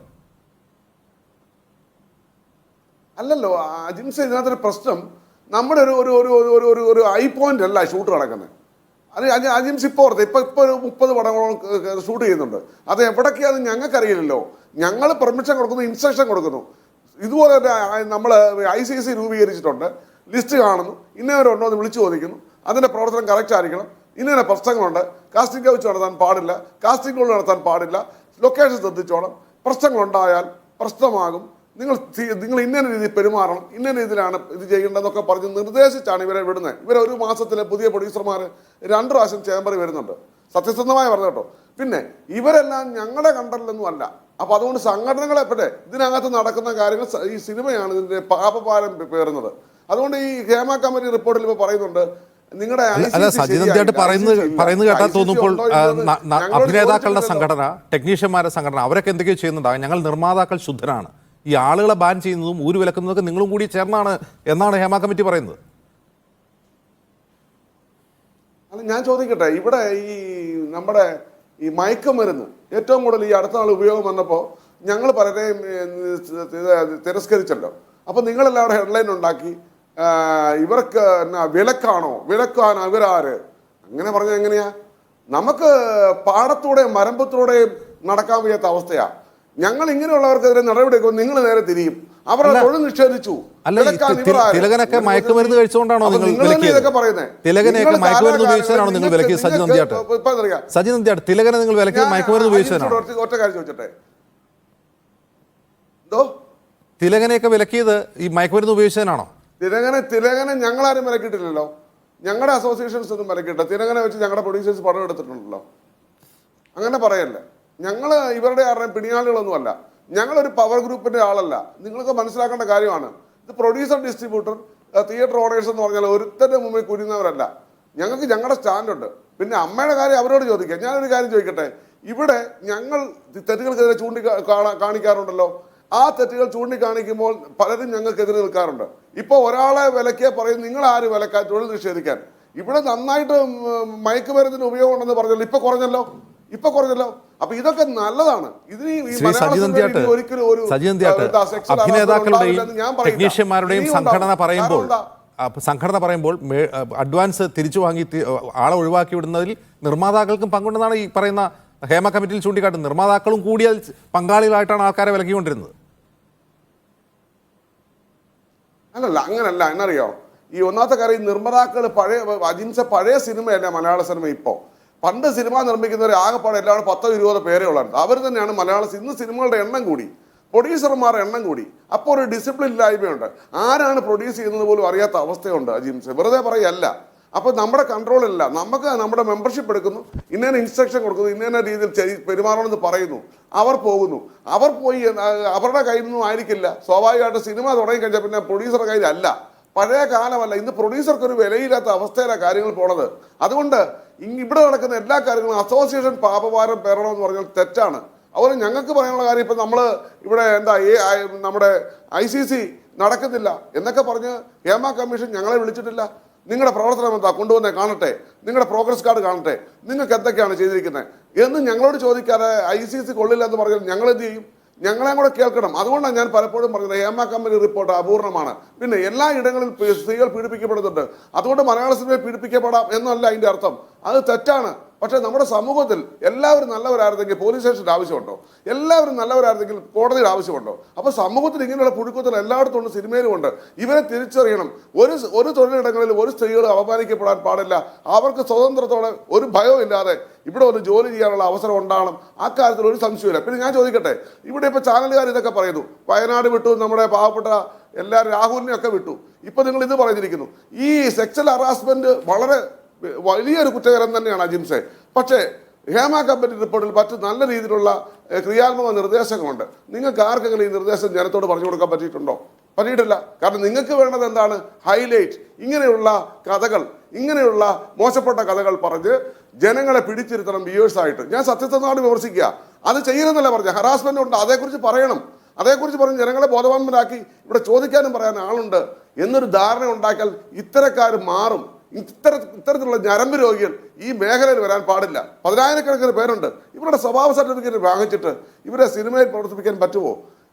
അല്ലല്ലോ അജിൻസ്, ഇതിനകത്തൊരു പ്രശ്നം നമ്മുടെ ഒരു ഐ പോയിന്റ് അല്ല ഷൂട്ട് നടക്കുന്നത്. അത് അജിൻസ് ഇപ്പോൾ ഓർത്ത് ഇപ്പൊ ഒരു 30 പടങ്ങളോളം ഷൂട്ട് ചെയ്യുന്നുണ്ട്. അത് എവിടൊക്കെയാണെന്ന് ഞങ്ങൾക്കറിയില്ലല്ലോ. ഞങ്ങൾ പെർമിഷൻ കൊടുക്കുന്നു, ഇൻസ്ട്രക്ഷൻ കൊടുക്കുന്നു. ഇതുപോലെ നമ്മൾ ICC രൂപീകരിച്ചിട്ടുണ്ട്, ലിസ്റ്റ് കാണുന്നു, ഇന്നവരുണ്ടോ എന്ന് വിളിച്ചു ചോദിക്കുന്നു, അതിന്റെ പ്രവർത്തനം കറക്റ്റ് ആയിരിക്കണം, ഇന്ന പ്രശ്നങ്ങളുണ്ട്, കാസ്റ്റിംഗ് കൗച്ച് നടത്താൻ പാടില്ല, കാസ്റ്റിംഗ് കോൾ നടത്താൻ പാടില്ല, ലൊക്കേഷൻ ശ്രദ്ധിച്ചോണം, പ്രശ്നങ്ങളുണ്ടായാൽ പ്രശ്നമാകും, നിങ്ങൾ ഇന്ന രീതിയിൽ പെരുമാറണം, ഇന്ന രീതിയിലാണ് ഇത് ചെയ്യേണ്ടതെന്നൊക്കെ പറഞ്ഞ് നിർദ്ദേശിച്ചാണ് ഇവരെ വിടുന്നത്. ഇവരെ ഒരു മാസത്തിലെ പുതിയ പ്രൊഡ്യൂസർമാർ 2 പ്രാവശ്യം ചേംബറിൽ വരുന്നുണ്ട്. സത്യസന്ധമായി പറഞ്ഞു കേട്ടോ. പിന്നെ ഇവരെല്ലാം ഞങ്ങളുടെ കണ്ടറിലൊന്നും അല്ല. അപ്പൊ അതുകൊണ്ട് സംഘടനകളെ പറ്റേ ഇതിനകത്ത് നടക്കുന്ന കാര്യങ്ങൾ ഈ സിനിമയാണ് ഇതിന്റെ പാപഭാരം പേറുന്നത്. അതുകൊണ്ട് ഈ ഹേമ കമ്മിറ്റി റിപ്പോർട്ടിൽ ഇപ്പൊ പറയുന്നുണ്ട് നിങ്ങളുടെ പറയുന്നത് കേട്ടാൽ തോന്നുമ്പോൾ അഭിനേതാക്കളുടെ സംഘടന, ടെക്നീഷ്യന്മാരുടെ സംഘടന അവരൊക്കെ എന്തൊക്കെയോ ചെയ്യുന്നുണ്ടാകും. ഞങ്ങൾ നിർമ്മാതാക്കൾ ശുദ്ധരാണ്, ഈ ആളുകളെ ബാൻ ചെയ്യുന്നതും ഊര് വിലക്കുന്നതൊക്കെ നിങ്ങളും കൂടി ചേർന്നാണ് എന്നാണ് ഹേമ കമ്മിറ്റി പറയുന്നത്. അത് ഞാൻ ചോദിക്കട്ടെ, ഇവിടെ ഈ നമ്മുടെ ഈ മയക്കുമരുന്ന് ഏറ്റവും കൂടുതൽ ഈ അടുത്ത നാൾ ഉപയോഗം വന്നപ്പോൾ ഞങ്ങൾ പലരെയും തിരസ്കരിച്ചല്ലോ. അപ്പോൾ നിങ്ങളെല്ലാവരും ഹെഡ്ലൈൻ ഉണ്ടാക്കി ഇവർക്ക് എന്നാ വിലക്കാനോ ഇവരാര് അങ്ങനെ പറഞ്ഞാൽ എങ്ങനെയാ? നമുക്ക് പാടത്തൂടെയും മരമ്പത്തൂടെയും നടക്കാൻ വയ്യാത്ത അവസ്ഥയാ. ഞങ്ങൾ ഇങ്ങനെയുള്ളവർക്കെതിരെ നടപടിയെടുക്കും, നിങ്ങൾ നേരെ തിരിയും. അവരുടെ തൊഴിൽ നിഷേധിച്ചു. തിലകനൊക്കെ മയക്കുമരുന്ന് കഴിച്ചുകൊണ്ടാണോ നിങ്ങൾ ഇതൊക്കെ പറയുന്നത്? തിലകനെയൊക്കെ മയക്കുമരുന്ന് ഉപയോഗിച്ചതാണോ നിങ്ങൾ വിലക്കിയത്? സജി നന്ദിയാട്ട് തിലകനെ നിങ്ങൾ വിലക്കിയത് മയക്കുമരുന്ന് ഉപയോഗിച്ചതാണോ? ഒറ്റ കാര്യം ചോദിച്ചോട്ടെ, തിലകനെയൊക്കെ വിലക്കിയത് ഈ മയക്കുമരുന്ന് ഉപയോഗിച്ചതിനാണോ? തിലകനെ ഞങ്ങളാരും വിലക്കിയിട്ടില്ലല്ലോ. ഞങ്ങളുടെ അസോസിയേഷൻസ് ഒന്നും വിലക്കിയിട്ടില്ല. തിലകനെ വെച്ച് ഞങ്ങളുടെ പ്രൊഡ്യൂസേഴ്സ് പടം എടുത്തിട്ടുണ്ടല്ലോ. അങ്ങനെ പറയല്ലേ. ഞങ്ങൾ ഇവരുടെ ആരുടെയും പിണിയാളുകളൊന്നുമല്ല. ഞങ്ങളൊരു പവർ ഗ്രൂപ്പിന്റെ ആളല്ല. നിങ്ങൾക്ക് മനസ്സിലാക്കേണ്ട കാര്യമാണ്. ഇത് പ്രൊഡ്യൂസർ, ഡിസ്ട്രിബ്യൂട്ടർ, തിയേറ്റർ ഓണേഴ്സ് എന്ന് പറഞ്ഞാൽ ഒരുത്തന്റെ മുമ്പിൽ കുരുന്നവരല്ല. ഞങ്ങൾക്ക് ഞങ്ങളുടെ സ്റ്റാൻഡുണ്ട്. പിന്നെ അമ്മയുടെ കാര്യം അവരോട് ചോദിക്കാം. ഞാനൊരു കാര്യം ചോദിക്കട്ടെ, ഇവിടെ ഞങ്ങൾ തെറ്റുകൾക്കെതിരെ കാണിക്കാറുണ്ടല്ലോ. ആ തെറ്റുകൾ ചൂണ്ടിക്കാണിക്കുമ്പോൾ പലരും ഞങ്ങൾക്കെതിരെ നിൽക്കാറുണ്ട്. ഇപ്പോൾ ഒരാളെ വിലക്കിയാൽ പറയും നിങ്ങൾ ആര് വിലക്കാൻ, തൊഴിൽ നിഷേധിക്കാൻ. ഇവിടെ നന്നായിട്ട് മയക്കുമരുന്നിന് ഉപയോഗം ഉണ്ടെന്ന് പറഞ്ഞല്ലോ, ഇപ്പൊ കുറഞ്ഞല്ലോ. അപ്പൊ ഇതൊക്കെ നല്ലതാണ്. ഇതിന് അഭിനേതാക്കളുടെയും ടെക്നീഷ്യന്മാരുടെയും സംഘടന പറയുമ്പോൾ അഡ്വാൻസ് തിരിച്ചു വാങ്ങി ആളെ ഒഴിവാക്കി വിടുന്നതിൽ നിർമ്മാതാക്കൾക്കും പങ്കുണ്ടെന്നാണ് ഈ പറയുന്ന ഹേമ കമ്മിറ്റിയിൽ ചൂണ്ടിക്കാട്ടുന്നത്. നിർമ്മാതാക്കളും കൂടി പങ്കാളികളായിട്ടാണ് ആൾക്കാരെ വിലക്കിക്കൊണ്ടിരുന്നത്. അല്ലല്ല, അങ്ങനല്ല. എന്നറിയോ, ഈ ഒന്നാമത്തെ കാര്യം, നിർമ്മാതാക്കൾ പഴയ സിനിമയല്ല മലയാള സിനിമ. ഇപ്പോൾ പണ്ട് സിനിമ നിർമ്മിക്കുന്നവരെ ആകെപ്പാടെ എല്ലാവരും 10-20 പേരേ ഉള്ളായിരുന്നു. അവർ തന്നെയാണ് ഇന്ന് സിനിമകളുടെ എണ്ണം കൂടി, പ്രൊഡ്യൂസർമാരുടെ എണ്ണം കൂടി. അപ്പോൾ ഒരു ഡിസിപ്ലിൻ ഇല്ലായ്മയുണ്ട്. ആരാണ് പ്രൊഡ്യൂസ് ചെയ്യുന്നത് പോലും അറിയാത്ത അവസ്ഥയുണ്ട് അജിംസ്. വെറുതെ പറയല്ല. അപ്പോൾ നമ്മുടെ കൺട്രോളില്ല. നമുക്ക് നമ്മുടെ മെമ്പർഷിപ്പ് എടുക്കുന്നു, ഇന്ന ഇൻസ്ട്രക്ഷൻ കൊടുക്കുന്നു, ഇന്ന രീതിയിൽ പെരുമാറണമെന്ന് പറയുന്നു. അവർ പോകുന്നു. അവർ പോയി അവരുടെ കയ്യിൽ നിന്നും ആയിരിക്കില്ല. സ്വാഭാവികമായിട്ട് സിനിമ തുടങ്ങിക്കഴിഞ്ഞാൽ പിന്നെ പ്രൊഡ്യൂസറുടെ കയ്യിലല്ല. പഴയ കാലമല്ല. ഇന്ന് പ്രൊഡ്യൂസർക്ക് ഒരു വിലയില്ലാത്ത അവസ്ഥയിലാണ് കാര്യങ്ങൾ പോണത്. അതുകൊണ്ട് ഇവിടെ നടക്കുന്ന എല്ലാ കാര്യങ്ങളും അസോസിയേഷൻ പാപഭാരം പേറണമെന്ന് പറഞ്ഞാൽ തെറ്റാണ്. അതുപോലെ ഞങ്ങൾക്ക് പറയാനുള്ള കാര്യം, ഇപ്പം നമ്മൾ ഇവിടെ നമ്മുടെ ICC നടക്കുന്നില്ല എന്നൊക്കെ പറഞ്ഞ് ഹേമ കമ്മീഷൻ ഞങ്ങളെ വിളിച്ചിട്ടില്ല. നിങ്ങളുടെ പ്രവർത്തനം എന്താ, കൊണ്ടുവന്നേ കാണട്ടെ, നിങ്ങളുടെ പ്രോഗ്രസ് കാർഡ് കാണട്ടെ, നിങ്ങൾക്ക് എന്തൊക്കെയാണ് ചെയ്തിരിക്കുന്നത് എന്ന് ഞങ്ങളോട് ചോദിക്കാതെ ICC കൊള്ളില്ല എന്ന് പറഞ്ഞാൽ ഞങ്ങൾ എന്ത് ചെയ്യും? ഞങ്ങളെ കൂടെ കേൾക്കണം. അതുകൊണ്ടാണ് ഞാൻ പലപ്പോഴും പറഞ്ഞത് ഹേമ കമ്മിറ്റി റിപ്പോർട്ട് അപൂർണമാണ്. പിന്നെ എല്ലാ ഇടങ്ങളിൽ സ്ത്രീകൾ പീഡിപ്പിക്കപ്പെടുന്നുണ്ട്. അതുകൊണ്ട് മലയാള സിനിമയെ പീഡിപ്പിക്കപ്പെടാം എന്നല്ല അതിൻ്റെ അർത്ഥം. അത് തെറ്റാണ്. പക്ഷേ നമ്മുടെ സമൂഹത്തിൽ എല്ലാവരും നല്ലവരായിരുന്നെങ്കിൽ പോലീസ് സ്റ്റേഷൻ്റെ ആവശ്യമുണ്ടോ? എല്ലാവരും നല്ലവരായിരുന്നെങ്കിൽ കോടതിയുടെ ആവശ്യമുണ്ടോ? അപ്പോൾ സമൂഹത്തിൽ ഇങ്ങനെയുള്ള പുഴുക്കുത്തൽ എല്ലായിടത്തും ഉണ്ട്, സിനിമയിലും ഉണ്ട്. ഇവരെ തിരിച്ചറിയണം. ഒരു തൊഴിലിടങ്ങളിൽ ഒരു സ്ത്രീകൾ അപമാനിക്കപ്പെടാൻ പാടില്ല. അവർക്ക് സ്വതന്ത്രത്തോടെ ഒരു ഭയവും ഇല്ലാതെ ഇവിടെ ഒരു ജോലി ചെയ്യാനുള്ള അവസരം ഉണ്ടാകണം. ആ കാര്യത്തിൽ ഒരു സംശയമില്ല. പിന്നെ ഞാൻ ചോദിക്കട്ടെ, ഇവിടെ ഇപ്പോൾ ചാനലുകാർ ഇതൊക്കെ പറയുന്നു, വയനാട് വിട്ടു, നമ്മുടെ പാവപ്പെട്ട എല്ലാവരും രാഹുലിനെയൊക്കെ വിട്ടു. ഇപ്പം നിങ്ങൾ ഇത് പറഞ്ഞിരിക്കുന്നു. ഈ സെക്സ്വൽ ഹറാസ്മെന്റ് വളരെ വലിയൊരു കുറ്റകരം തന്നെയാണ് അജിംസെ. പക്ഷേ ഹേമ കമ്മിറ്റി റിപ്പോർട്ടിൽ മറ്റ് നല്ല രീതിയിലുള്ള ക്രിയാത്മക നിർദ്ദേശങ്ങളുണ്ട്. നിങ്ങൾക്ക് ആർക്കെങ്കിലും ഈ നിർദ്ദേശം ജനത്തോട് പറഞ്ഞു കൊടുക്കാൻ പറ്റിയിട്ടുണ്ടോ? പറ്റിയിട്ടില്ല. കാരണം നിങ്ങൾക്ക് വേണ്ടത് എന്താണ്? ഹൈലൈറ്റ്. ഇങ്ങനെയുള്ള കഥകൾ, ഇങ്ങനെയുള്ള മോശപ്പെട്ട കഥകൾ പറഞ്ഞ് ജനങ്ങളെ പിടിച്ചിരുത്തണം വ്യൂവേഴ്സായിട്ട്. ഞാൻ സത്യസന്ധമായിട്ട് വിമർശിക്കുക. അത് ചെയ്യണമെന്നല്ല പറഞ്ഞ, ഹറാസ്മെന്റ് ഉണ്ട്, അതേക്കുറിച്ച് പറയണം. അതേക്കുറിച്ച് പറഞ്ഞ് ജനങ്ങളെ ബോധവാന്മാരാക്കി ഇവിടെ ചോദിക്കാനും പറയാൻ ആളുണ്ട് എന്നൊരു ധാരണ ഉണ്ടാക്കിയാൽ ഇത്തരക്കാർ മാറും. ഇത്തരത്തിലുള്ള ഞരമ്പ് രോഗികൾ ഈ മേഖലയിൽ വരാൻ പാടില്ല. 10,000-കണക്കിന് പേരുണ്ട്. ഇവരുടെ സ്വഭാവ സർട്ടിഫിക്കറ്റ് വാങ്ങിച്ചിട്ട് ഇവരെ സിനിമയിൽ പ്രവർത്തിപ്പിക്കാൻ പറ്റുമോ?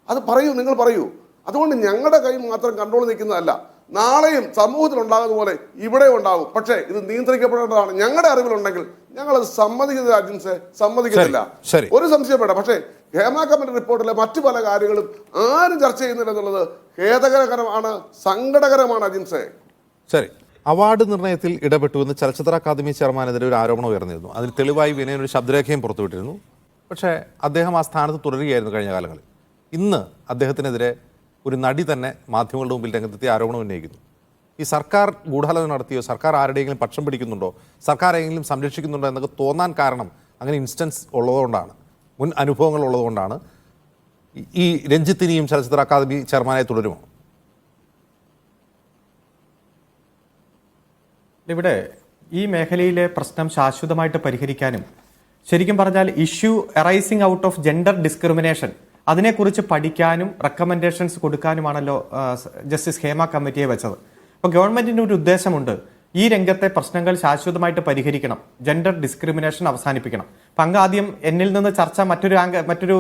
അത് പറയൂ, നിങ്ങൾ പറയൂ. അതുകൊണ്ട് ഞങ്ങളുടെ കയ്യിൽ മാത്രം കൺട്രോൾ നിൽക്കുന്നതല്ല, നാളെയും സമൂഹത്തിൽ ഉണ്ടാകുന്ന പോലെ ഇവിടെ ഉണ്ടാകും. പക്ഷേ ഇത് നിയന്ത്രിക്കപ്പെടേണ്ടതാണ്. ഞങ്ങളുടെ അറിവിലുണ്ടെങ്കിൽ ഞങ്ങളത് സമ്മതിക്കുന്നില്ല അജിംസെ, സമ്മതിക്കുന്നില്ല. ഒരു സംശയം വേണ്ട. പക്ഷേ ഹേമ കമ്മിറ്റി റിപ്പോർട്ടിലെ മറ്റു പല കാര്യങ്ങളും ആരും ചർച്ച ചെയ്യുന്നില്ല എന്നുള്ളത് ഖേദകരമാണ്, സങ്കടകരമാണ് അജിംസെ. ശരി. അവാർഡ് നിർണയത്തിൽ ഇടപെട്ടുവെന്ന് ചലച്ചിത്ര അക്കാദമി ചെയർമാനെതിരെ ഒരു ആരോപണം ഉയർന്നിരുന്നു. അതിന് തെളിവായി വിനയൻ ഒരു ശബ്ദരേഖയും പുറത്തുവിട്ടിരുന്നു. പക്ഷേ അദ്ദേഹം ആ സ്ഥാനത്ത് തുടരുകയായിരുന്നു കഴിഞ്ഞ കാലങ്ങളിൽ. ഇന്ന് അദ്ദേഹത്തിനെതിരെ ഒരു നടി തന്നെ മാധ്യമങ്ങളുടെ മുമ്പിൽ രംഗത്തെത്തി ആരോപണം ഉന്നയിക്കുന്നു. ഈ സർക്കാർ ഗൂഢാലോചന നടത്തിയോ, സർക്കാർ ആരുടെയെങ്കിലും പക്ഷം പിടിക്കുന്നുണ്ടോ, സർക്കാർ ആരെങ്കിലും സംരക്ഷിക്കുന്നുണ്ടോ എന്നൊക്കെ തോന്നാൻ കാരണം അങ്ങനെ ഇൻസ്റ്റൻസ് ഉള്ളതുകൊണ്ടാണ്, മുൻ അനുഭവങ്ങൾ ഉള്ളതുകൊണ്ടാണ്. ഈ രഞ്ജിത്തിനെയും ചലച്ചിത്ര അക്കാദമി ചെയർമാനായി തുടരുമോ? ഇവിടെ ഈ മേഖലയിലെ പ്രശ്നം ശാശ്വതമായിട്ട് പരിഹരിക്കാനും, ശരിക്കും പറഞ്ഞാൽ issue arising out of gender discrimination, അതിനെക്കുറിച്ച് പഠിക്കാനും റെക്കമെൻഡേഷൻസ് കൊടുക്കാനുമാണല്ലോ ജസ്റ്റിസ് ഹേമ കമ്മിറ്റിയെ വെച്ചത്. അപ്പോൾ ഗവൺമെന്റിന് ഒരു ഉദ്ദേശമുണ്ട്, ഈ രംഗത്തെ പ്രശ്നങ്ങൾ ശാശ്വതമായിട്ട് പരിഹരിക്കണം, ജെൻഡർ ഡിസ്ക്രിമിനേഷൻ അവസാനിപ്പിക്കണം. അപ്പം അങ്ങ് ആദ്യം എന്നിൽ നിന്ന് ചർച്ച മറ്റൊരു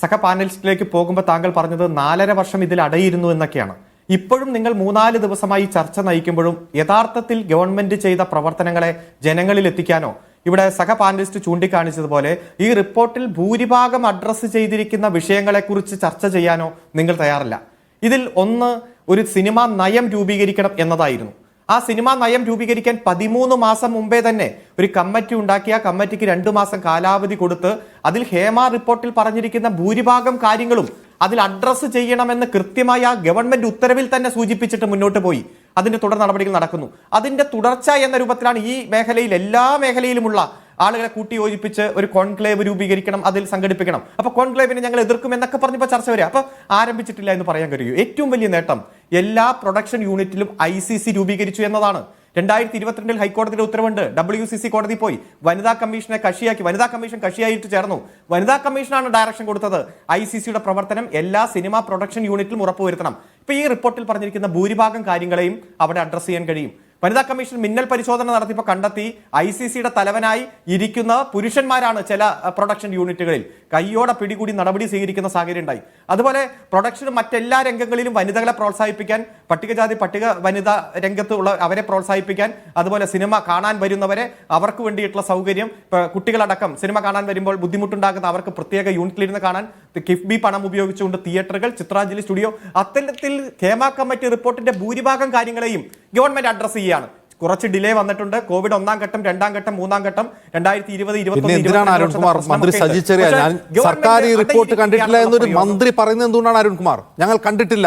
സഹ പാനലിസ്റ്റിലേക്ക് പോകുമ്പോൾ താങ്കൾ പറഞ്ഞത് 4.5 വർഷം ഇതിൽ അടയിരുന്നു എന്നൊക്കെയാണ്. ഇപ്പോഴും നിങ്ങൾ 3-4 ദിവസമായി ചർച്ച നയിക്കുമ്പോഴും യഥാർത്ഥത്തിൽ ഗവൺമെന്റ് ചെയ്ത പ്രവർത്തനങ്ങളെ ജനങ്ങളിൽ എത്തിക്കാനോ, ഇവിടെ സഹ പാനലിസ്റ്റ് ചൂണ്ടിക്കാണിച്ചതുപോലെ ഈ റിപ്പോർട്ടിൽ ഭൂരിഭാഗം അഡ്രസ്സ് ചെയ്തിരിക്കുന്ന വിഷയങ്ങളെക്കുറിച്ച് ചർച്ച ചെയ്യാനോ നിങ്ങൾ തയ്യാറില്ല. ഇതിൽ ഒന്ന്, ഒരു സിനിമാ നയം രൂപീകരിക്കണം എന്നതായിരുന്നു. ആ സിനിമാ നയം രൂപീകരിക്കാൻ 13 മാസം മുമ്പേ തന്നെ ഒരു കമ്മിറ്റി ഉണ്ടാക്കി. ആ കമ്മിറ്റിക്ക് 2 മാസം കാലാവധി കൊടുത്ത് അതിൽ ഹേമ റിപ്പോർട്ടിൽ പറഞ്ഞിരിക്കുന്ന ഭൂരിഭാഗം കാര്യങ്ങളും അതിൽ അഡ്രസ്സ് ചെയ്യണമെന്ന് കൃത്യമായ ഗവൺമെന്റ് ഉത്തരവിൽ തന്നെ സൂചിപ്പിച്ചിട്ട് മുന്നോട്ട് പോയി. അതിന്റെ തുടർ നടപടികൾ നടക്കുന്നു. അതിന്റെ തുടർച്ച എന്ന രൂപത്തിലാണ് ഈ മേഖലയിൽ, എല്ലാ മേഖലയിലുമുള്ള ആളുകളെ കൂട്ടിയോജിപ്പിച്ച് ഒരു കോൺക്ലേവ് രൂപീകരിക്കണം, അതിൽ സംഘടിപ്പിക്കണം. അപ്പൊ കോൺക്ലേവിനെ ഞങ്ങൾ എതിർക്കും എന്നൊക്കെ പറഞ്ഞപ്പോൾ ചർച്ച വരിക. അപ്പൊ ആരംഭിച്ചിട്ടില്ല എന്ന് പറയാൻ കഴിയൂ. ഏറ്റവും വലിയ നേട്ടം എല്ലാ പ്രൊഡക്ഷൻ യൂണിറ്റിലും ICC രൂപീകരിച്ചു എന്നതാണ്. 2022 ഹൈക്കോടതിയുടെ ഉത്തരവുണ്ട്. WCC കോടതി പോയി വനിതാ കമ്മീഷനെ കക്ഷിയാക്കി. വനിതാ കമ്മീഷൻ കക്ഷിയായിട്ട് ചേർന്നു. വനിതാ കമ്മീഷനാണ് ഡയറക്ഷൻ കൊടുത്തത്. ICCയുടെ പ്രവർത്തനം എല്ലാ സിനിമാ പ്രൊഡക്ഷൻ യൂണിറ്റിലും ഉറപ്പുവരുത്തണം. ഇപ്പൊ ഈ റിപ്പോർട്ടിൽ പറഞ്ഞിരിക്കുന്ന ഭൂരിഭാഗം കാര്യങ്ങളെയും അവിടെ അഡ്രസ് ചെയ്യാൻ കഴിയും. വനിതാ കമ്മീഷൻ മിന്നൽ പരിശോധന നടത്തിയപ്പോൾ കണ്ടെത്തി ICCയുടെ തലവനായി ഇരിക്കുന്ന പുരുഷന്മാരാണ് ചില പ്രൊഡക്ഷൻ യൂണിറ്റുകളിൽ. കയ്യോടെ പിടികൂടി നടപടി സ്വീകരിക്കുന്ന സാഹചര്യം ഉണ്ടായി. അതുപോലെ പ്രൊഡക്ഷനും മറ്റെല്ലാ രംഗങ്ങളിലും വനിതകളെ പ്രോത്സാഹിപ്പിക്കാൻ, പട്ടികജാതി പട്ടിക വനിതാ രംഗത്ത് ഉള്ള അവരെ പ്രോത്സാഹിപ്പിക്കാൻ, അതുപോലെ സിനിമ കാണാൻ വരുന്നവരെ അവർക്ക് വേണ്ടിയിട്ടുള്ള സൗകര്യം, കുട്ടികളടക്കം സിനിമ കാണാൻ വരുമ്പോൾ ബുദ്ധിമുട്ടുണ്ടാകുന്ന അവർക്ക് പ്രത്യേക യൂണിറ്റിലിരുന്ന് കാണാൻ കിഫ്ബി പണം ഉപയോഗിച്ചുകൊണ്ട് തിയേറ്ററുകൾ, ചിത്രാഞ്ജലി സ്റ്റുഡിയോ, അത്തരത്തിൽ ഹേമ കമ്മിറ്റി റിപ്പോർട്ടിന്റെ ഭൂരിഭാഗം കാര്യങ്ങളെയും ഗവൺമെന്റ് അഡ്രസ് ചെയ്യുകയാണ്. കുറച്ച് ഡിലേ വന്നിട്ടുണ്ട്. കോവിഡ് 1ാം ഘട്ടം, 2ാം ഘട്ടം, 3ാം ഘട്ടം, 2020-2021 അരുൺകുമാർ മന്ത്രി സജി ചെറിയ ഞാൻ സർക്കാർ ഈ റിപ്പോർട്ട് കണ്ടിട്ടില്ല എന്നൊരു മന്ത്രി പറയുന്നത് എന്തുകൊണ്ടാണ് അരുൺകുമാർ? ഞങ്ങൾ കണ്ടിട്ടില്ല.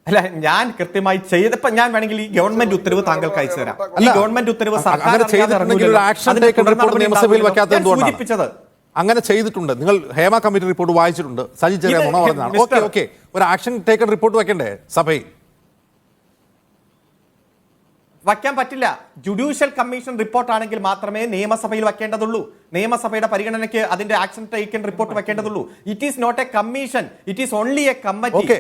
അല്ല, ഞാൻ കൃത്യമായി ചെയ്തപ്പോ ഞാൻ വേണമെങ്കിൽ ഈ ഗവൺമെന്റ് ഉത്തരവ് താങ്കൾക്ക് അയച്ചു തരാം. ഈ ഗവൺമെന്റ് ഉത്തരവ് സൂചിപ്പിച്ചത് അങ്ങനെ ചെയ്തിട്ടുണ്ട്. നിങ്ങൾ ഹേമ കമ്മിറ്റി റിപ്പോർട്ട് വായിച്ചിട്ടുണ്ട്. സജി ചെറിയ നുണ പറഞ്ഞതാണ്. ഓക്കെ, ഒരു ആക്ഷൻ ടേക്കൺ റിപ്പോർട്ട് വെക്കണ്ടേ സഭയിൽ? വയ്ക്കാൻ പറ്റില്ല. ജുഡീഷ്യൽ കമ്മീഷൻ റിപ്പോർട്ട് ആണെങ്കിൽ മാത്രമേ നിയമസഭയിൽ വയ്ക്കേണ്ടതുള്ളൂ. നിയമസഭയുടെ പരിഗണനയ്ക്ക് അതിന്റെ ആക്ഷൻ ടേക്കൺ റിപ്പോർട്ട് വെക്കേണ്ടതുള്ളൂ. It is not a commission, it is only a committee.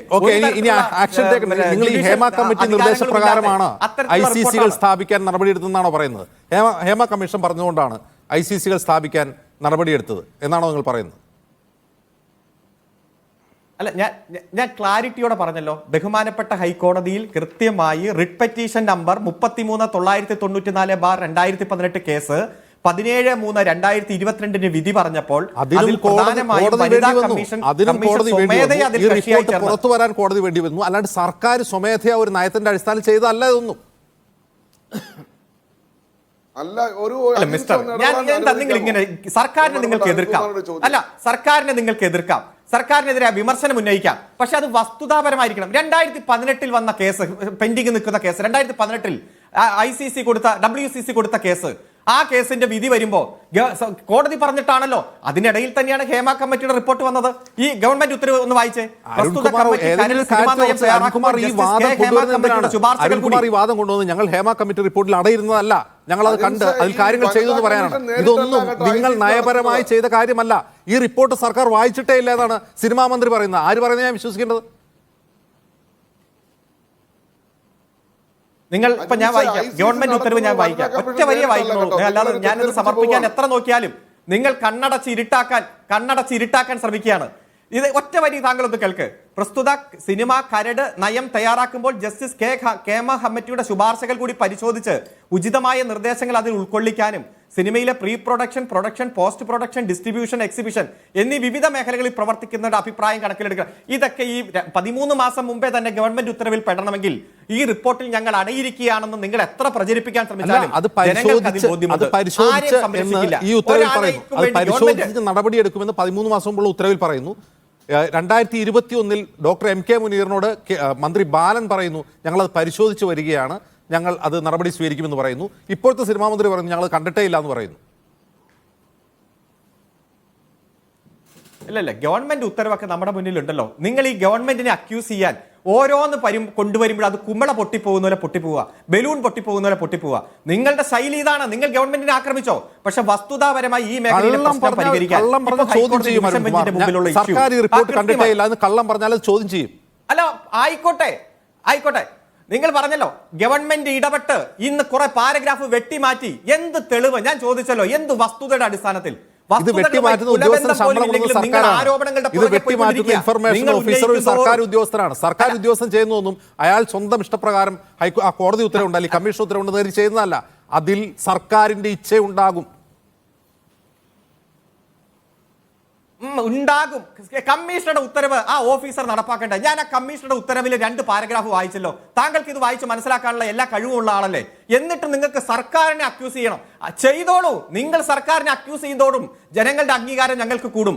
നിങ്ങൾ ഈ ഹേമ കമ്മിറ്റി നിർദ്ദേശപ്രകാരമാണ് ICCകൾ സ്ഥാപിക്കാൻ നടപടിയെടുത്തെന്നാണോ പറയുന്നത്? ഹേമ കമ്മീഷൻ പറഞ്ഞുകൊണ്ടാണ് ICCകൾ സ്ഥാപിക്കാൻ നടപടിയെടുത്തത് എന്നാണോ നിങ്ങൾ പറയുന്നത്? അല്ല, ഞാൻ ക്ലാരിറ്റിയോടെ പറഞ്ഞല്ലോ. ബഹുമാനപ്പെട്ട ഹൈക്കോടതിയിൽ കൃത്യമായി റിട്ട് പെറ്റീഷൻ നമ്പർ 33/994/2018 കേസ് 17/3/2022 വിധി പറഞ്ഞപ്പോൾ പുറത്തു വരാൻ കോടതി വേണ്ടി വന്നു. അല്ലാണ്ട് സർക്കാർ സ്വമേധയാ ഒരു നയത്തിന്റെ അടിസ്ഥാനത്തിൽ ചെയ്തതല്ല ഇതൊന്നും. അല്ല, ഒരു നിങ്ങൾ ഇങ്ങനെ സർക്കാരിനെ നിങ്ങൾക്ക് എതിർക്കാം. അല്ല, സർക്കാരിനെ നിങ്ങൾക്ക് എതിർക്കാം, സർക്കാരിനെതിരെ വിമർശനം ഉന്നയിക്കാം. പക്ഷെ അത് വസ്തുതാപരമായിരിക്കണം. 2018 വന്ന കേസ്, പെൻഡിങ് നിൽക്കുന്ന കേസ്, 2018 ICC കൊടുത്ത WCC കൊടുത്ത കേസ്, ആ കേസിന്റെ വിധി വരുമ്പോ കോടതി പറഞ്ഞിട്ടാണല്ലോ. അതിനിടയിൽ തന്നെയാണ് ഹേമ കമ്മിറ്റിയുടെ റിപ്പോർട്ട് വന്നത്. ഈ ഗവൺമെന്റ് ഉത്തരവ് ഒന്ന് വായിച്ചേ. ഈ വാദം കൊണ്ടുവന്ന് ഞങ്ങൾ ഹേമ കമ്മിറ്റി റിപ്പോർട്ടിൽ അടയിരുന്നതല്ല, ഞങ്ങൾ അത് കണ്ട് അതിൽ കാര്യങ്ങൾ ചെയ്തു എന്ന് പറയാനാണ്. ഇതൊന്നും നിങ്ങൾ നയപരമായി ചെയ്ത കാര്യമല്ല. ഈ റിപ്പോർട്ട് സർക്കാർ വായിച്ചിട്ടേ ഇല്ല എന്നാണ് സിനിമാ മന്ത്രി പറയുന്നത്. ആര് പറയുന്നത് ഞാൻ വിശ്വസിക്കേണ്ടത്? നിങ്ങൾ ഇപ്പൊ ഞാൻ വായിക്കാം, ഗവൺമെന്റ് ഉത്തരവ് ഞാൻ വായിക്കാം, ഒറ്റ വരിയെ വായിക്കുന്നുള്ളൂ. അല്ലാതെ ഞാനിത് സമർപ്പിക്കാൻ എത്ര നോക്കിയാലും നിങ്ങൾ കണ്ണടച്ച് ഇരുട്ടാക്കാൻ ശ്രമിക്കുകയാണ്. ഇത് ഒറ്റ വരി താങ്കളൊന്ന് കേൾക്ക്. പ്രസ്തുത സിനിമ കരട് നയം തയ്യാറാക്കുമ്പോൾ ജസ്റ്റിസ് ഹേമ കമ്മിറ്റിയുടെ ശുപാർശകൾ കൂടി പരിശോധിച്ച് ഉചിതമായ നിർദ്ദേശങ്ങൾ അതിൽ ഉൾക്കൊള്ളിക്കാനും സിനിമയിലെ pre production, production, post production, distribution, exhibition എന്നീ വിവിധ മേഖലകളിൽ പ്രവർത്തിക്കുന്നവരുടെ അഭിപ്രായം കണക്കിലെടുക്കുക. ഇതൊക്കെ ഈ 13 മാസം മുമ്പേ തന്നെ ഗവൺമെന്റ് ഉത്തരവിൽ പെടണമെങ്കിൽ ഈ റിപ്പോർട്ടിൽ ഞങ്ങൾ അടയിരിക്കുകയാണെന്ന് നിങ്ങൾ എത്ര പ്രചരിപ്പിക്കാൻ ശ്രമിച്ചാലും നടപടിയെടുക്കുമെന്ന് 13 മാസം മുമ്പുള്ള ഉത്തരവിൽ പറയുന്നു. 2021 ഡോക്ടർ MK മുനീറിനോട് മന്ത്രി ബാലൻ പറയുന്നു ഞങ്ങളത് പരിശോധിച്ച് വരികയാണ്, ഞങ്ങൾ അത് നടപടി സ്വീകരിക്കുമെന്ന് പറയുന്നു. ഇപ്പോഴത്തെ സിനിമാ മന്ത്രി പറയുന്നു ഞങ്ങൾ കണ്ടിട്ടേ ഇല്ല എന്ന് പറയുന്നു. ഇല്ല, ഗവൺമെന്റ് ഉത്തരവൊക്കെ നമ്മുടെ മുന്നിലുണ്ടല്ലോ. നിങ്ങൾ ഈ ഗവൺമെന്റിനെ അക്യൂസ് ചെയ്യാൻ ഓരോന്ന് കൊണ്ടുവരുമ്പോൾ അത് കുമ്മള പൊട്ടിപ്പോകുന്ന പോലെ പൊട്ടിപ്പോവുക, ബലൂൺ പൊട്ടിപ്പോകുന്ന പോലെ പൊട്ടിപ്പോവുക. നിങ്ങളുടെ ശൈലി ഇതാണ്. നിങ്ങൾ ഗവൺമെന്റിനെ ആക്രമിച്ചോ, പക്ഷെ വസ്തുതാപരമായി ഈ മേഖലയിലെ പ്രശ്നം പരിഹരിക്കാൻ കള്ളം പറഞ്ഞാൽ ചോദ്യം ചെയ്യും. അല്ല, ആയിക്കോട്ടെ. നിങ്ങൾ പറഞ്ഞല്ലോ ഗവൺമെന്റ് ഇടപെട്ട് ഇന്ന് കുറെ പാരഗ്രാഫ് വെട്ടിമാറ്റി. എന്ത് തെളിവ്? ഞാൻ ചോദിച്ചല്ലോ, എന്ത് വസ്തുതയുടെ അടിസ്ഥാനത്തിൽ? ഇത് വെട്ടിമാറ്റുന്ന ഉദ്യോഗസ്ഥൻ ശമ്പളം കൊടുക്കുന്ന സർക്കാരാണ്. ഇത് വെട്ടിമാറ്റുന്ന ഇൻഫർമേഷൻ ഓഫീസർ ഒരു സർക്കാർ ഉദ്യോഗസ്ഥനാണ്. സർക്കാർ ഉദ്യോഗസ്ഥൻ ചെയ്യുന്നതൊന്നും അയാൾ സ്വന്തം ഇഷ്ടപ്രകാരം ആ കോടതി ഉത്തരവുണ്ട് അല്ലെങ്കിൽ കമ്മീഷൻ ഉത്തരവുണ്ട് നേരി ചെയ്യുന്നതല്ല. അതിൽ സർക്കാരിന്റെ ഇച്ഛയുണ്ടാകും. ഉണ്ടാകും. കമ്മീഷണറുടെ ഉത്തരവ് ആ ഓഫീസർ നടപ്പാക്കേണ്ട. ഞാൻ ആ കമ്മീഷണറുടെ ഉത്തരവിൽ 2 പാരഗ്രാഫ് വായിച്ചല്ലോ. താങ്കൾക്ക് ഇത് വായിച്ച് മനസ്സിലാക്കാനുള്ള എല്ലാ കഴിവുമുള്ള ആളല്ലേ. എന്നിട്ട് നിങ്ങൾക്ക് സർക്കാരിനെ അക്യൂസ് ചെയ്യണം. ചെയ്തോളൂ. നിങ്ങൾ സർക്കാരിനെ അക്യൂസ് ചെയ്യുന്നതോടും ജനങ്ങളുടെ അംഗീകാരം ഞങ്ങൾക്ക് കൂടും.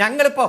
ഞങ്ങളിപ്പോ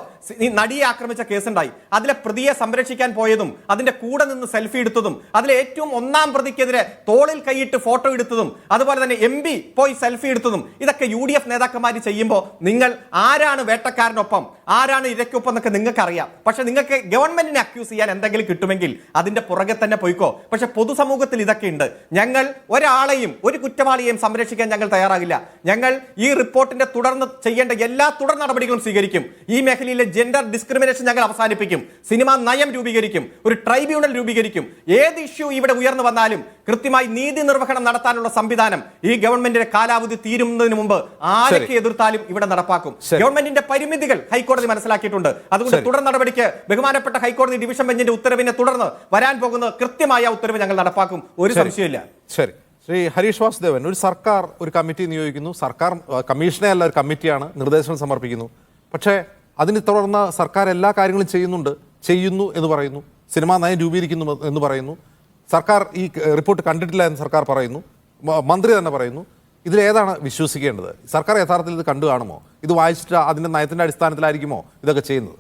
നടിയെ ആക്രമിച്ച കേസുണ്ടായി, അതിലെ പ്രതിയെ സംരക്ഷിക്കാൻ പോയതും അതിന്റെ കൂടെ നിന്ന് സെൽഫി എടുത്തതും അതിലെ ഏറ്റവും ഒന്നാം പ്രതിക്കെതിരെ തോളിൽ കൈയിട്ട് ഫോട്ടോ എടുത്തതും അതുപോലെ തന്നെ MP പോയി സെൽഫി എടുത്തതും ഇതൊക്കെ UDF നേതാക്കന്മാർ ചെയ്യുമ്പോൾ നിങ്ങൾ ആരാണ് വേട്ടക്കാരനൊപ്പം ആരാണ് ഇരയ്ക്കൊപ്പം എന്നൊക്കെ നിങ്ങൾക്ക് അറിയാം. പക്ഷെ നിങ്ങൾക്ക് ഗവൺമെന്റിനെ അക്യൂസ് ചെയ്യാൻ എന്തെങ്കിലും കിട്ടുമെങ്കിൽ അതിന്റെ പുറകെ തന്നെ പോയിക്കോ. പക്ഷെ പൊതുസമൂഹത്തിൽ ഇതൊക്കെ ഉണ്ട്. ഞങ്ങൾ ഒരാളെയും ഒരു കുറ്റവാളിയെയും സംരക്ഷിക്കാൻ ഞങ്ങൾ തയ്യാറാകില്ല. ഞങ്ങൾ ഈ റിപ്പോർട്ടിന്റെ തുടർന്ന് ചെയ്യേണ്ട എല്ലാ തുടർ നടപടികളും സ്വീകരിക്കും. ഈ മേഖലയിലെ ജെൻഡർ ഡിസ്ക്രിമിനേഷൻ ഞങ്ങൾ അവസാനിപ്പിക്കും. സിനിമാ നയം രൂപീകരിക്കും. ഒരു ട്രൈബ്യൂണൽ രൂപീകരിക്കും. ഏത് ഇഷ്യൂ ഇവിടെ ഉയർന്നു വന്നാലും കൃത്യമായി നീതി നിർവഹണം നടത്താനുള്ള സംവിധാനം ഈ ഗവൺമെന്റിന്റെ കാലാവധി തീരുന്നതിന് മുമ്പ് ആരൊക്കെ എതിർത്താലും ഇവിടെ നടപ്പാക്കും. ഗവൺമെന്റിന്റെ പരിമിതികൾ ഹൈക്കോടതി മനസ്സിലാക്കിയിട്ടുണ്ട്. അതുകൊണ്ട് തുടർ നടപടിക്ക് ബഹുമാനപ്പെട്ട ഹൈക്കോടതി ഡിവിഷൻ ബെഞ്ചിന്റെ ഉത്തരവിനെ തുടർന്ന് വരാൻ പോകുന്ന കൃത്യമായ ഉത്തരവ് ഞങ്ങൾ നടപ്പാക്കും. ഒരു സംശയമില്ല. ശരി, ശ്രീ ഹരീഷ് വാസുദേവൻ, ഒരു സർക്കാർ ഒരു കമ്മിറ്റി നിയോഗിക്കുന്നു. സർക്കാർ കമ്മീഷനെ അല്ല, ഒരു കമ്മിറ്റിയാണ്, നിർദ്ദേശങ്ങൾ സമർപ്പിക്കുന്നു. പക്ഷേ അതിനെ തുടർന്ന് സർക്കാർ എല്ലാ കാര്യങ്ങളും ചെയ്യുന്നു എന്ന് പറയുന്നു. സിനിമാ നയം രൂപീകരിക്കുന്നു എന്ന് പറയുന്നു. സർക്കാർ ഈ റിപ്പോർട്ട് കണ്ടിട്ടില്ല എന്ന് സർക്കാർ പറയുന്നു. മന്ത്രി തന്നെ പറയുന്നു. ഇതിലേതാണ് വിശ്വസിക്കേണ്ടത്? സർക്കാർ യഥാർത്ഥത്തിൽ ഇത് കണ്ടു കാണുമോ? ഇത് വായിച്ചിട്ട് അതിൻ്റെ നയത്തിൻ്റെ അടിസ്ഥാനത്തിലായിരിക്കുമോ ഇതൊക്കെ ചെയ്യുന്നത്?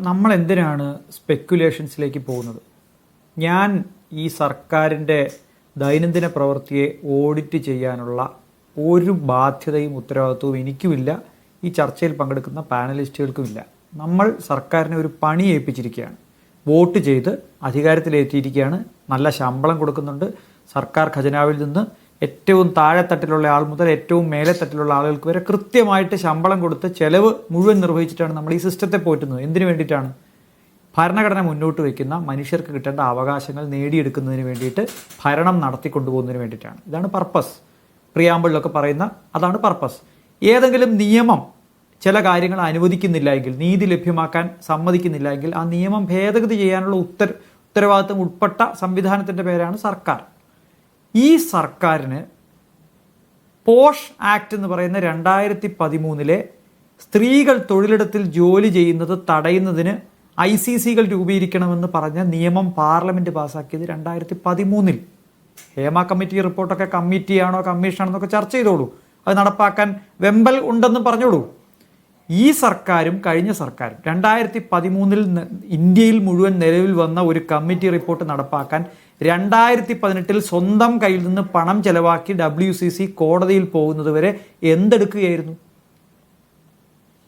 നമ്മൾ എന്തിനാണ് സ്പെക്കുലേഷൻസിലേക്ക് പോകുന്നത്? ഞാൻ ഈ സർക്കാരിൻ്റെ ദൈനംദിന പ്രവൃത്തിയെ ഓഡിറ്റ് ചെയ്യാനുള്ള ഒരു ബാധ്യതയും ഉത്തരവാദിത്വവും എനിക്കുമില്ല, ഈ ചർച്ചയിൽ പങ്കെടുക്കുന്ന പാനലിസ്റ്റുകൾക്കുമില്ല. നമ്മൾ സർക്കാരിനെ ഒരു പണി ഏൽപ്പിച്ചിരിക്കുകയാണ്. വോട്ട് ചെയ്ത് അധികാരത്തിലെത്തിയിരിക്കുകയാണ്. നല്ല ശമ്പളം കൊടുക്കുന്നുണ്ട്. സർക്കാർ ഖജനാവിൽ നിന്ന് ഏറ്റവും താഴെത്തട്ടിലുള്ള ആൾ മുതൽ ഏറ്റവും മേലെത്തട്ടിലുള്ള ആളുകൾക്ക് വരെ കൃത്യമായിട്ട് ശമ്പളം കൊടുത്ത് ചെലവ് മുഴുവൻ നിർവഹിച്ചിട്ടാണ് നമ്മൾ ഈ സിസ്റ്റത്തെ പോറ്റുന്നത്. എന്തിനു വേണ്ടിയിട്ടാണ്? ഭരണഘടന മുന്നോട്ട് വയ്ക്കുന്ന മനുഷ്യർക്ക് കിട്ടേണ്ട അവകാശങ്ങൾ നേടിയെടുക്കുന്നതിന് വേണ്ടിയിട്ട്, ഭരണം നടത്തിക്കൊണ്ടുപോകുന്നതിന് വേണ്ടിയിട്ടാണ്. ഇതാണ് പർപ്പസ്. പ്രിയാമ്പിളിലൊക്കെ പറയുന്ന അതാണ് പർപ്പസ്. ഏതെങ്കിലും നിയമം ചില കാര്യങ്ങൾ അനുവദിക്കുന്നില്ല എങ്കിൽ, നീതി ലഭ്യമാക്കാൻ സമ്മതിക്കുന്നില്ല എങ്കിൽ ആ നിയമം ഭേദഗതി ചെയ്യാനുള്ള ഉത്തരവാദിത്വം ഉൾപ്പെട്ട സംവിധാനത്തിൻ്റെ പേരാണ് സർക്കാർ. ഈ സർക്കാരിന് പോഷ് ആക്ട് എന്ന് പറയുന്ന 2013 സ്ത്രീകൾ തൊഴിലിടത്തിൽ ജോലി ചെയ്യുന്നത് തടയുന്നതിന് ICCകൾ രൂപീകരിക്കണമെന്ന് പറഞ്ഞ നിയമം പാർലമെന്റ് പാസ്സാക്കിയത് 2013. ഹേമ കമ്മിറ്റി റിപ്പോർട്ടൊക്കെ കമ്മിറ്റിയാണോ കമ്മീഷനാണെന്നൊക്കെ ചർച്ച ചെയ്തോളൂ. അത് നടപ്പാക്കാൻ വെമ്പൽ ഉണ്ടെന്ന് പറഞ്ഞോളൂ. ഈ സർക്കാരും കഴിഞ്ഞ സർക്കാരും 2013 ഇന്ത്യയിൽ മുഴുവൻ നിലവിൽ വന്ന ഒരു കമ്മിറ്റി റിപ്പോർട്ട് നടപ്പാക്കാൻ 2018 സ്വന്തം കയ്യിൽ നിന്ന് പണം ചെലവാക്കി WCC കോടതിയിൽ പോകുന്നത് വരെ എന്തെടുക്കുകയായിരുന്നു?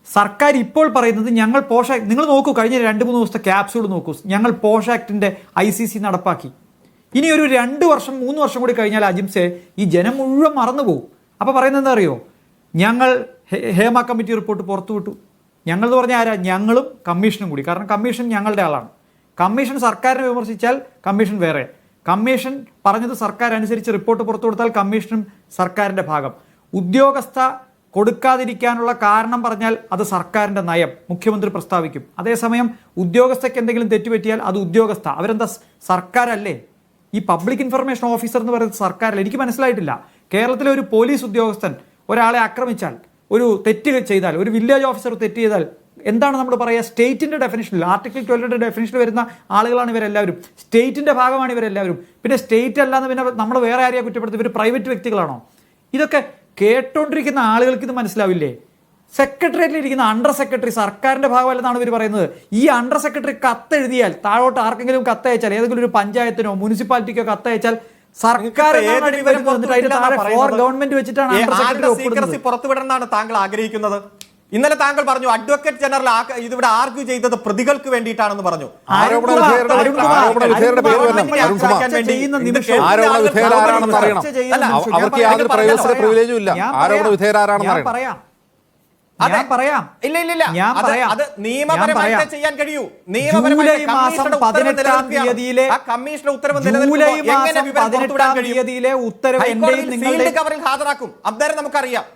സർക്കാർ ഇപ്പോൾ പറയുന്നത് ഞങ്ങൾ പോഷ് ആക്ട്, നിങ്ങൾ നോക്കൂ, കഴിഞ്ഞ 2-3 ദിവസത്തെ ക്യാപ്സ്യൂൾ നോക്കൂ, ഞങ്ങൾ പോഷ് ആക്ടിന്റെ ICC നടപ്പാക്കി. ഇനി ഒരു 2 വർഷം 3 വർഷം കൂടി കഴിഞ്ഞാൽ അജിംസെ ഈ ജനം മുഴുവൻ മറന്നുപോകും. അപ്പോൾ പറയുന്നത് എന്താ അറിയോ? ഞങ്ങൾ ഹേമ കമ്മിറ്റി റിപ്പോർട്ട് പുറത്തുവിട്ടു. ഞങ്ങൾ എന്ന് പറഞ്ഞാൽ ആരാ? ഞങ്ങളും കമ്മീഷനും കൂടി. കാരണം കമ്മീഷൻ ഞങ്ങളുടെ ആളാണ്. കമ്മീഷൻ സർക്കാരിനെ വിമർശിച്ചാൽ കമ്മീഷൻ വേറെ. കമ്മീഷൻ പറഞ്ഞത് സർക്കാർ അനുസരിച്ച് റിപ്പോർട്ട് പുറത്തു കൊടുത്താൽ കമ്മീഷനും സർക്കാരിൻ്റെ ഭാഗം. ഉദ്യോഗസ്ഥ കൊടുക്കാതിരിക്കാനുള്ള കാരണം പറഞ്ഞാൽ അത് സർക്കാരിൻ്റെ നയം, മുഖ്യമന്ത്രി പ്രസ്താവിക്കും. അതേസമയം ഉദ്യോഗസ്ഥയ്ക്ക് എന്തെങ്കിലും തെറ്റുപറ്റിയാൽ അത് ഉദ്യോഗസ്ഥ. അവരെന്താ സർക്കാരല്ലേ? ഈ പബ്ലിക് ഇൻഫർമേഷൻ ഓഫീസർ എന്ന് പറയുന്നത് സർക്കാരല്ല. എനിക്ക് മനസ്സിലായിട്ടില്ല, കേരളത്തിലെ ഒരു പോലീസ് ഉദ്യോഗസ്ഥൻ ഒരാളെ ആക്രമിച്ചാൽ, ഒരു തെറ്റ് ചെയ്താൽ, ഒരു വില്ലേജ് ഓഫീസർ തെറ്റ് ചെയ്താൽ എന്താണ് നമ്മൾ പറയുക? സ്റ്റേറ്റിൻ്റെ ഡെഫിനിഷനിൽ, ആർട്ടിക്കിൾ 12 ഡെഫിനിഷനിൽ വരുന്ന ആളുകളാണ് ഇവരെല്ലാവരും. സ്റ്റേറ്റിൻ്റെ ഭാഗമാണ് ഇവരെല്ലാവരും. പിന്നെ സ്റ്റേറ്റ് അല്ലാന്ന് പിന്നെ നമ്മൾ വേറെ ആരെയാണ് കുറ്റപ്പെടുത്തി? ഇവർ പ്രൈവറ്റ് വ്യക്തികളാണോ? ഇതൊക്കെ കേട്ടോണ്ടിരിക്കുന്ന ആളുകൾക്ക് ഇത് മനസ്സിലാവില്ലേ? സെക്രട്ടേറിയറ്റിൽ ഇരിക്കുന്ന അണ്ടർ സെക്രട്ടറി സർക്കാരിൻ്റെ ഭാഗമല്ലെന്നാണ് ഇവർ പറയുന്നത്. ഈ അണ്ടർ സെക്രട്ടറി കത്തെഴുതിയാൽ, താഴോട്ട് ആർക്കെങ്കിലും കത്തയച്ചാൽ, ഏതെങ്കിലും ഒരു പഞ്ചായത്തിനോ മുനിസിപ്പാലിറ്റിക്കോ കത്തയച്ചാൽ സർക്കാർ ഗവൺമെന്റ് വെച്ചിട്ടാണ് പുറത്തുവിടണമെന്നാണ് താങ്കൾ ആഗ്രഹിക്കുന്നത്. ഇന്നലെ താങ്കൾ പറഞ്ഞു അഡ്വക്കേറ്റ് ജനറൽ ഇതിവിടെ ആർഗ്യൂ ചെയ്തത് പ്രതികൾക്ക് വേണ്ടിയിട്ടാണെന്ന് പറഞ്ഞു. ചെയ്യാൻ കഴിയൂ. ജൂലൈ മാസം 18-ാം തീയതിയിലെ കവറിൽ ഹാജരാക്കും. അന്നേരം നമുക്കറിയാം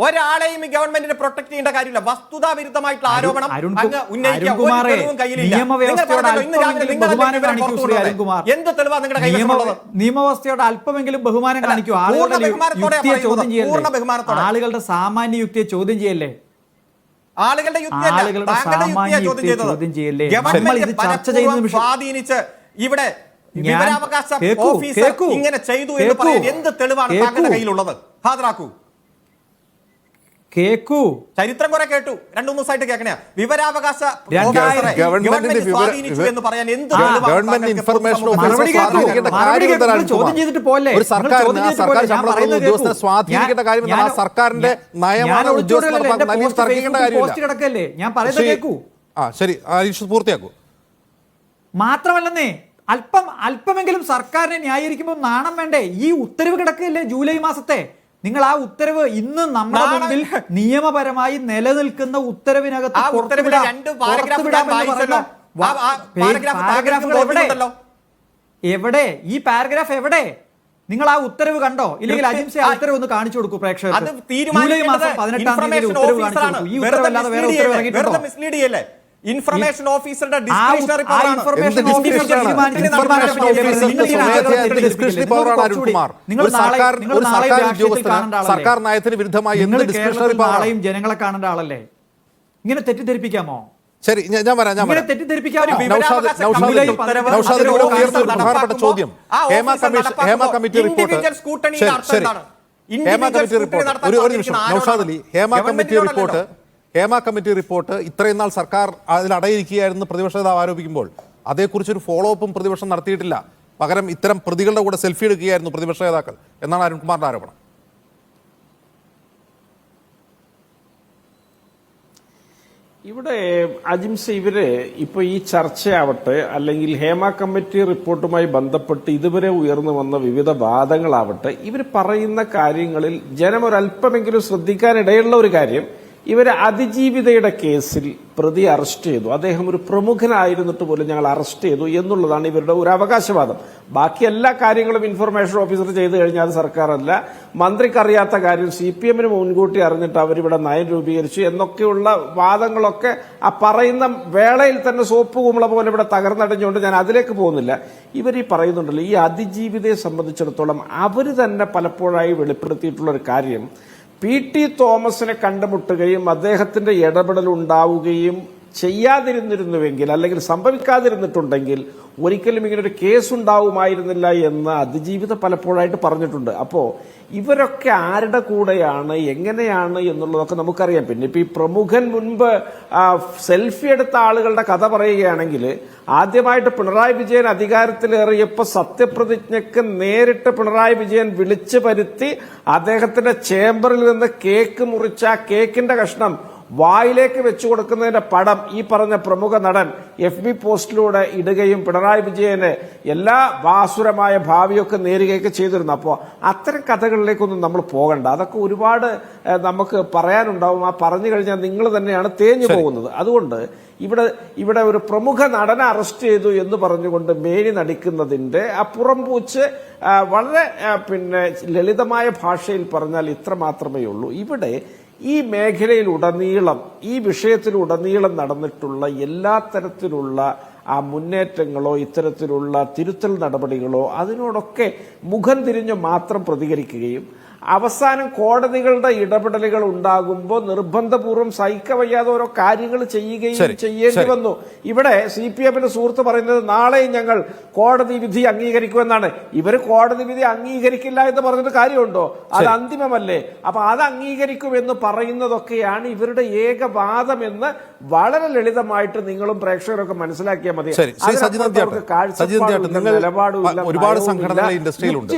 ഒരാളെയും ഈ ഗവൺമെന്റിനെ പ്രൊട്ടക്ട് ചെയ്യേണ്ട കാര്യമില്ല. വസ്തുതാ വിരുദ്ധമായിട്ടുള്ള ആരോപണം അങ്ങ് ഉന്നയിക്കുക കയ്യിലില്ല. എന്ത് തെളിവാ നിങ്ങളുടെ കയ്യിലുള്ളത്? നിയമവ്യവസ്ഥയോട് അല്പമെങ്കിലും ബഹുമാനം കാണിക്കൂ. ആളുകളുടെ സാമാന്യ യുക്തിയെ ചോദ്യം ചെയ്യല്ലേ? ആളുകളുടെ യുക്തിയല്ല, ആളുകളുടെ താങ്കളുടെ യുക്തിയാ സാമാന്യ ചോദ്യം യുക്തിയെ ചോദ്യം ചെയ്യല്ലേ? ചെയ്തത്. നമ്മൾ ഇത് ഗവൺമെന്റ് ചർച്ച ചെയ്യുന്ന മനഃപൂർവ്വം നിമിഷം സ്വാധീനിച്ച് ഇവിടെ വിവരാവകാശ കേൾക്കൂ, ഓഫീസർ കേൾക്കൂ, ഇങ്ങനെ ചെയ്തു എന്ന് കേൾക്കൂ, പറയാൻ എന്ത് തെളിവാണ് താങ്കളുടെ കേൾക്കൂ. കയ്യിലുള്ളത്? ഹാജരാക്കൂ. കേക്കൂ, ചരിത്രം കുറെ കേട്ടു, 2-3 ദിവസമായിട്ട് കേൾക്കണേ. വിവരാവകാശ ഓഫീസറെ ഗവൺമെന്റിന്റെ സ്വാധീനിച്ചു എന്ന് പറയാൻ എന്ത് ആ, തെളിവാണ് ഗവൺമെന്റ് താങ്കൾക്ക് ഇൻഫർമേഷൻ പൊതുസമൂഹത്തിൽ മറുപടി കേൾക്കൂ. സ്വാധീനിക്കേണ്ട മറുപടി കാര്യം കേൾക്കൂ. എന്താണ് നിങ്ങൾ ചോദ്യം ചെയ്തിട്ട് പോലെ. ഒരു സർക്കാരിന് ആ സർക്കാർ ശമ്പളമുള്ള ഉദ്യോഗസ്ഥനെ സ്വാധീനിക്കേണ്ട കാര്യം എന്താണ്? ആ സർക്കാരിന്റെ നയമാണ് ഉദ്യോഗസ്ഥർ നൽകി തർക്കിക്കേണ്ട കാര്യമില്ല. കിടക്കല്ലേ, ഞാൻ പറയുന്നത് കേൾക്കൂ. ശരി, ആരീഷ് പൂർത്തിയാക്കൂ. മാത്രമല്ലെന്നേ, അല്പമെങ്കിലും സർക്കാരിനെ ന്യായീകരിക്കുമ്പോൾ നാണം വേണ്ടേ? ഈ ഉത്തരവ് കിടക്കല്ലേ ജൂലൈ മാസത്തെ. നിങ്ങൾ ആ ഉത്തരവ് ഇന്ന് നമ്മുടെ മുമ്പിൽ നിയമപരമായി നിലനിൽക്കുന്ന ഉത്തരവിനകത്ത് എവിടെ ഈ പാരഗ്രാഫ് എവിടെ? നിങ്ങൾ ആ ഉത്തരവ് കണ്ടോ? ഇല്ലെങ്കിൽ അജിംസെ ആ ഉത്തരവ് ഒന്ന് കാണിച്ചു കൊടുക്കൂ പ്രേക്ഷകർക്ക്. ജൂലൈ മാസം 18-ാം തീയതി ഉത്തരവ് കാണിച്ചു കൊടുക്കൂ. ഈ ഉത്തരവല്ലാതെ വേറെ ഉത്തരവ് ഇറങ്ങിയിട്ടുണ്ടോ? ഇൻഫർമേഷൻ ഓഫീസറുടെ ഡിസ്ക്രിഷണറി പവറാണ്. സർക്കാർ നയത്തിന് വിരുദ്ധമായി എന്ത് ഡിസ്ക്രിഷണറി പവറാണ്? ജനങ്ങളെ കാണേണ്ട ആളല്ലേ? ഇങ്ങനെ തെറ്റിദ്ധരിപ്പിക്കാമോ? ശരി, ഞാൻ വരാം. പ്രധാനപ്പെട്ട ചോദ്യം, ഹേമ കമ്മിറ്റി റിപ്പോർട്ട്. ഒരു നിമിഷം നൗഷാദ് അലി, ഹേമ കമ്മിറ്റി റിപ്പോർട്ട് ഇത്രയും നാൾ സർക്കാർ അതിൽ അടയിരിക്കുകയായിരുന്നു പ്രതിപക്ഷ നേതാവ് ആരോപിക്കുമ്പോൾ അതേക്കുറിച്ചൊരു ഫോളോ അപ്പും പ്രതിപക്ഷം നടത്തിയിട്ടില്ല. പകരം ഇത്തരം പ്രതികളുടെ കൂടെ സെൽഫി എടുക്കുകയായിരുന്നു പ്രതിപക്ഷ നേതാക്കൾ എന്നാണ് അരുൺകുമാറിന്റെ ആരോപണം. ഇവിടെ അജിംസ ഇവര് ഇപ്പൊ ഈ ചർച്ചയാവട്ടെ, അല്ലെങ്കിൽ ഹേമ കമ്മിറ്റി റിപ്പോർട്ടുമായി ബന്ധപ്പെട്ട് ഇതുവരെ ഉയർന്നു വന്ന വിവിധ വാദങ്ങളാവട്ടെ, ഇവർ പറയുന്ന കാര്യങ്ങളിൽ ജനം ഒരല്പമെങ്കിലും ശ്രദ്ധിക്കാനിടയുള്ള ഒരു കാര്യം, ഇവരെ അതിജീവിതയുടെ കേസിൽ പ്രതി അറസ്റ്റ് ചെയ്തു. അദ്ദേഹം ഒരു പ്രമുഖനായിരുന്നിട്ട് പോലും ഞങ്ങൾ അറസ്റ്റ് ചെയ്തു എന്നുള്ളതാണ് ഇവരുടെ ഒരു അവകാശവാദം. ബാക്കി എല്ലാ കാര്യങ്ങളും ഇൻഫർമേഷൻ ഓഫീസർ ചെയ്തു കഴിഞ്ഞാൽ അത് സർക്കാരല്ല. മന്ത്രിക്ക് അറിയാത്ത കാര്യം CPM-ന് മുൻകൂട്ടി അറിഞ്ഞിട്ട് അവരിവിടെ നയം രൂപീകരിച്ചു എന്നൊക്കെയുള്ള വാദങ്ങളൊക്കെ ആ പറയുന്ന വേളയിൽ തന്നെ സോപ്പ് കുമ്പള പോലെ ഇവിടെ തകർന്നടഞ്ഞുകൊണ്ട് ഞാൻ അതിലേക്ക് പോകുന്നില്ല. ഇവർ ഈ പറയുന്നുണ്ടല്ലോ, ഈ അതിജീവിതയെ സംബന്ധിച്ചിടത്തോളം അവർ തന്നെ പലപ്പോഴായി വെളിപ്പെടുത്തിയിട്ടുള്ള ഒരു കാര്യം, PT തോമസിനെ കണ്ടുമുട്ടുകയും അദ്ദേഹത്തിന്റെ ഇടപെടൽ ഉണ്ടാവുകയും ചെയ്യാതിരുന്നിരുന്നുവെങ്കിൽ, അല്ലെങ്കിൽ സംഭവിക്കാതിരുന്നിട്ടുണ്ടെങ്കിൽ ഒരിക്കലും ഇങ്ങനൊരു കേസ് ഉണ്ടാവുമായിരുന്നില്ല എന്ന് അതിജീവിത പലപ്പോഴായിട്ട് പറഞ്ഞിട്ടുണ്ട്. അപ്പോൾ ഇവരൊക്കെ ആരുടെ കൂടെയാണ്, എങ്ങനെയാണ് എന്നുള്ളതൊക്കെ നമുക്കറിയാം. പിന്നെ ഇപ്പൊ ഈ പ്രമുഖൻ മുൻപ് സെൽഫി എടുത്ത ആളുകളുടെ കഥ പറയുകയാണെങ്കിൽ, ആദ്യമായിട്ട് പിണറായി വിജയൻ അധികാരത്തിലേറിയപ്പോൾ സത്യപ്രതിജ്ഞയ്ക്ക് നേരിട്ട് പിണറായി വിജയൻ വിളിച്ചു വരുത്തി അദ്ദേഹത്തിന്റെ ചേംബറിൽ നിന്ന് കേക്ക് മുറിച്ച ആ കേക്കിന്റെ കഷ്ണം വായിലേക്ക് വെച്ചു കൊടുക്കുന്നതിന്റെ പടം ഈ പറഞ്ഞ പ്രമുഖ നടൻ FB പോസ്റ്റിലൂടെ ഇടുകയും പിണറായി വിജയന് എല്ലാ വാസുരമായ ഭാവിയൊക്കെ നേരുകയൊക്കെ ചെയ്തിരുന്നു. അപ്പോൾ അത്തരം കഥകളിലേക്കൊന്നും നമ്മൾ പോകണ്ട. അതൊക്കെ ഒരുപാട് നമുക്ക് പറയാനുണ്ടാവും. ആ പറഞ്ഞു കഴിഞ്ഞാൽ നിങ്ങൾ തന്നെയാണ് തേഞ്ഞു പോകുന്നത്. അതുകൊണ്ട് ഇവിടെ ഒരു പ്രമുഖ നടനെ അറസ്റ്റ് ചെയ്തു എന്ന് പറഞ്ഞുകൊണ്ട് മേനി നടിക്കുന്നതിന്റെ പുറംപൂച്ച് വളരെ ലളിതമായ ഭാഷയിൽ പറഞ്ഞാൽ ഇത്ര മാത്രമേ ഉള്ളൂ. ഇവിടെ ഈ മേഖലയിലുടനീളം, ഈ വിഷയത്തിലുടനീളം നടന്നിട്ടുള്ള എല്ലാ തരത്തിലുള്ള മുന്നേറ്റങ്ങളോ ഇത്തരത്തിലുള്ള തിരുത്തൽ നടപടികളോ അതിനോടൊക്കെ മുഖം തിരിഞ്ഞു മാത്രം പ്രതികരിക്കുകയും അവസാനം കോടതികളുടെ ഇടപെടലുകൾ ഉണ്ടാകുമ്പോൾ നിർബന്ധപൂർവ്വം സഹിക്കവയ്യാതെ ഓരോ കാര്യങ്ങൾ ചെയ്യുകയും ചെയ്യേണ്ടി വന്നു. ഇവിടെ CPM-ന്റെ സുഹൃത്ത് പറയുന്നത് നാളെയും ഞങ്ങൾ കോടതി വിധി അംഗീകരിക്കുമെന്നാണ്. ഇവർ കോടതി വിധി അംഗീകരിക്കില്ല എന്ന് പറഞ്ഞിട്ട് കാര്യമുണ്ടോ? അത് അന്തിമമല്ലേ? അപ്പൊ അത് അംഗീകരിക്കുമെന്ന് പറയുന്നതൊക്കെയാണ് ഇവരുടെ ഏകവാദമെന്ന് വളരെ ലളിതമായിട്ട് നിങ്ങളും പ്രേക്ഷകരൊക്കെ മനസ്സിലാക്കിയാൽ മതി. ഒരുപാട് സംഘടനകൾ ഇൻഡസ്ട്രിയിലുണ്ട്.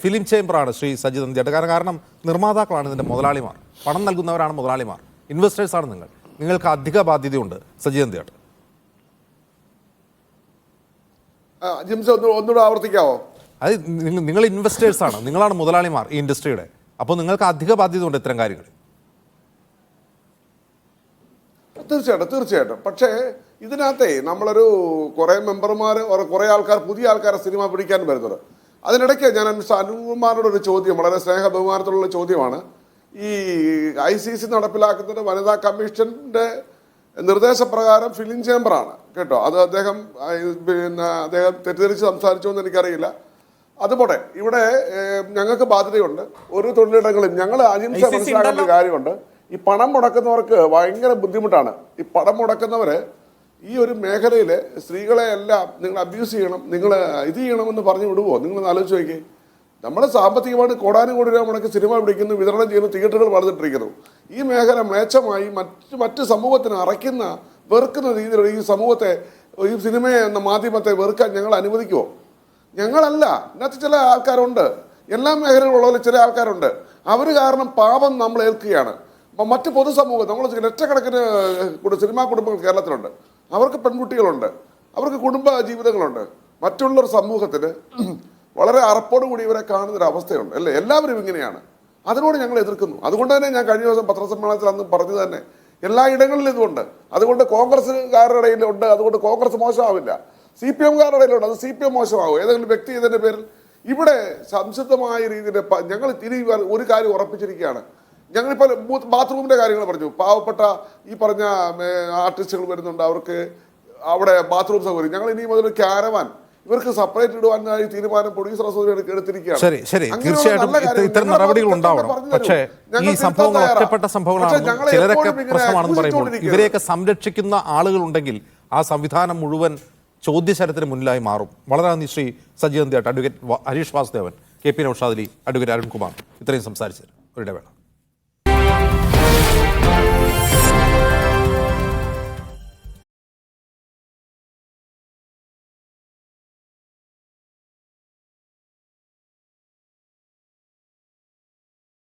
ഫിലിം ചേംബറാണ് ശ്രീ സജിത് അന്ത്യാട്ട്. കാരണം നിർമ്മാതാക്കളാണ് ഇതിന്റെ മുതലാളിമാർ, പണം നൽകുന്നവരാണ് മുതലാളിമാർ, ഇൻവെസ്റ്റേഴ്സ് ആണ് നിങ്ങൾ. നിങ്ങൾക്ക് അധിക ബാധ്യതയുണ്ട് സജിത് അന്ത്യാട്ട്. ഒന്നുകൂടെ ആവർത്തിക്കാവോ? അത് നിങ്ങൾ ഇൻവെസ്റ്റേഴ്സ് ആണ്, നിങ്ങളാണ് മുതലാളിമാർ ഈ ഇൻഡസ്ട്രിയുടെ. അപ്പോൾ നിങ്ങൾക്ക് അധിക ബാധ്യതയുണ്ട് ഇത്തരം കാര്യങ്ങൾ. തീർച്ചയായിട്ടും. പക്ഷേ ഇതിനകത്തെ നമ്മളൊരു കുറെ മെമ്പർമാർ, കുറെ ആൾക്കാർ, പുതിയ ആൾക്കാരെ സിനിമ പിടിക്കാൻ വരുന്നത്. അതിനിടയ്ക്ക് ഞാൻ അരുൺകുമാറിനോടൊരു ചോദ്യം, വളരെ സ്നേഹ ബഹുമാനത്തിലുള്ള ചോദ്യമാണ്. ഈ ICC നടപ്പിലാക്കുന്നത് വനിതാ കമ്മീഷന്റെ നിർദ്ദേശപ്രകാരം ഫിലിം ചേംബറാണ് കേട്ടോ. അത് അദ്ദേഹം തെറ്റിദ്ധരിച്ച് സംസാരിച്ചോ എന്ന് എനിക്കറിയില്ല. അതുപോലെ ഇവിടെ ഞങ്ങൾക്ക് ബാധ്യതയുണ്ട്. ഒരു തൊഴിലിടങ്ങളും ഞങ്ങൾ അഹിംസ ICC മനസ്സിലാക്കേണ്ട ഉണ്ടല്ലോ. കാര്യമുണ്ട്. ഈ പണം മുടക്കുന്നവർക്ക് ഭയങ്കര ബുദ്ധിമുട്ടാണ്. ഈ പണം മുടക്കുന്നവര് ഈ ഒരു മേഖലയിൽ സ്ത്രീകളെ എല്ലാം നിങ്ങൾ അബ്യൂസ് ചെയ്യണം, നിങ്ങൾ ഇത് ചെയ്യണമെന്ന് പറഞ്ഞു വിടുവോ? നിങ്ങൾ ആലോചിച്ച് നോക്കി. നമ്മൾ സാമ്പത്തികമായിട്ട് കോടാനുകോടി രൂപ മുടക്കി സിനിമ പിടിക്കുന്നു, വിതരണം ചെയ്യുന്നു, തിയേറ്ററുകൾ വളർന്നിട്ടിരിക്കുന്നു. ഈ മേഖല മേച്ചമായി മറ്റ് സമൂഹത്തിന് അറയ്ക്കുന്ന വെറുക്കുന്ന രീതിയിലുള്ള ഈ സമൂഹത്തെ, ഈ സിനിമയെ എന്ന മാധ്യമത്തെ വെറുക്കാൻ ഞങ്ങൾ അനുവദിക്കുമോ? ഞങ്ങളല്ല. ഇതിനകത്ത് ചില ആൾക്കാരുണ്ട്, എല്ലാ മേഖലകളിലുള്ള ചില ആൾക്കാരുണ്ട്. അവർ കാരണം പാപം നമ്മൾ ഏൽക്കുകയാണ്. അപ്പം മറ്റ് പൊതുസമൂഹം, നമ്മൾ ലക്ഷക്കണക്കിന് സിനിമാ കുടുംബങ്ങൾ കേരളത്തിലുണ്ട്. അവർക്ക് പെൺകുട്ടികളുണ്ട്, അവർക്ക് കുടുംബ ജീവിതങ്ങളുണ്ട്. മറ്റുള്ളൊരു സമൂഹത്തിന് വളരെ അറപ്പോടുകൂടി ഇവരെ കാണുന്നൊരവസ്ഥയുണ്ട് അല്ലേ? എല്ലാവരും ഇങ്ങനെയാണ്. അതിനോട് ഞങ്ങൾ എതിർക്കുന്നു. അതുകൊണ്ട് തന്നെ ഞാൻ കഴിഞ്ഞ ദിവസം പത്രസമ്മേളനത്തിൽ അന്ന് പറഞ്ഞത് തന്നെ എല്ലാ ഇടങ്ങളിലും ഇതുണ്ട്. അതുകൊണ്ട് കോൺഗ്രസ്സുകാരുടെ ഇടയിലുണ്ട്, അതുകൊണ്ട് കോൺഗ്രസ് മോശമാവില്ല. CPM-കാരുടെ ഇടയിലുണ്ട്, അത് CPM മോശമാവും. ഏതെങ്കിലും വ്യക്തി ഇതിൻ്റെ പേരിൽ ഇവിടെ സംശുദ്ധമായ രീതിയിൽ ഞങ്ങൾ ഇനി ഒരു കാര്യം ഉറപ്പിച്ചിരിക്കുകയാണ്. ഞങ്ങളിപ്പോൾ ബാത്റൂമിൻ്റെ കാര്യങ്ങൾ പറഞ്ഞു. പാവപ്പെട്ട ഈ പറഞ്ഞ ആർട്ടിസ്റ്റുകൾ വരുന്നുണ്ട്, അവർക്ക് അവിടെ ബാത്റൂം സൗകര്യം. ഞങ്ങൾ ഇനി മുതൽ ക്യാരവാൻ ഇവർക്ക് സെപ്പറേറ്റ് ഇടുവാനായി തീരുമാനം പ്രൊഡ്യൂസർ അസോസിയേഷൻ എടുത്തിരിക്കുകയാണ്. ശരി, തീർച്ചയായിട്ടും ഇത്തരം നടപടികൾ ഉണ്ടാവണം. പക്ഷേ ഈ സംഭവങ്ങൾ ഒറ്റപ്പെട്ട സംഭവങ്ങളാണ്, ചിലരൊക്കെ പ്രശ്നമാണെന്ന് പറയുമ്പോൾ ഇവരെയൊക്കെ സംരക്ഷിക്കുന്ന ആളുകളുണ്ടെങ്കിൽ ആ സംവിധാനം മുഴുവൻ ചോദ്യശരത്തിന് മുന്നിലായി മാറും. വളരെ നന്ദി ശ്രീ സജീവന്തിയായിട്ട്. Advocate Harish Vasudevan, KP Naushad Ali, advocate Arunkumar ഇത്രയും സംസാരിച്ചത്. ഒരു ഇടവേള.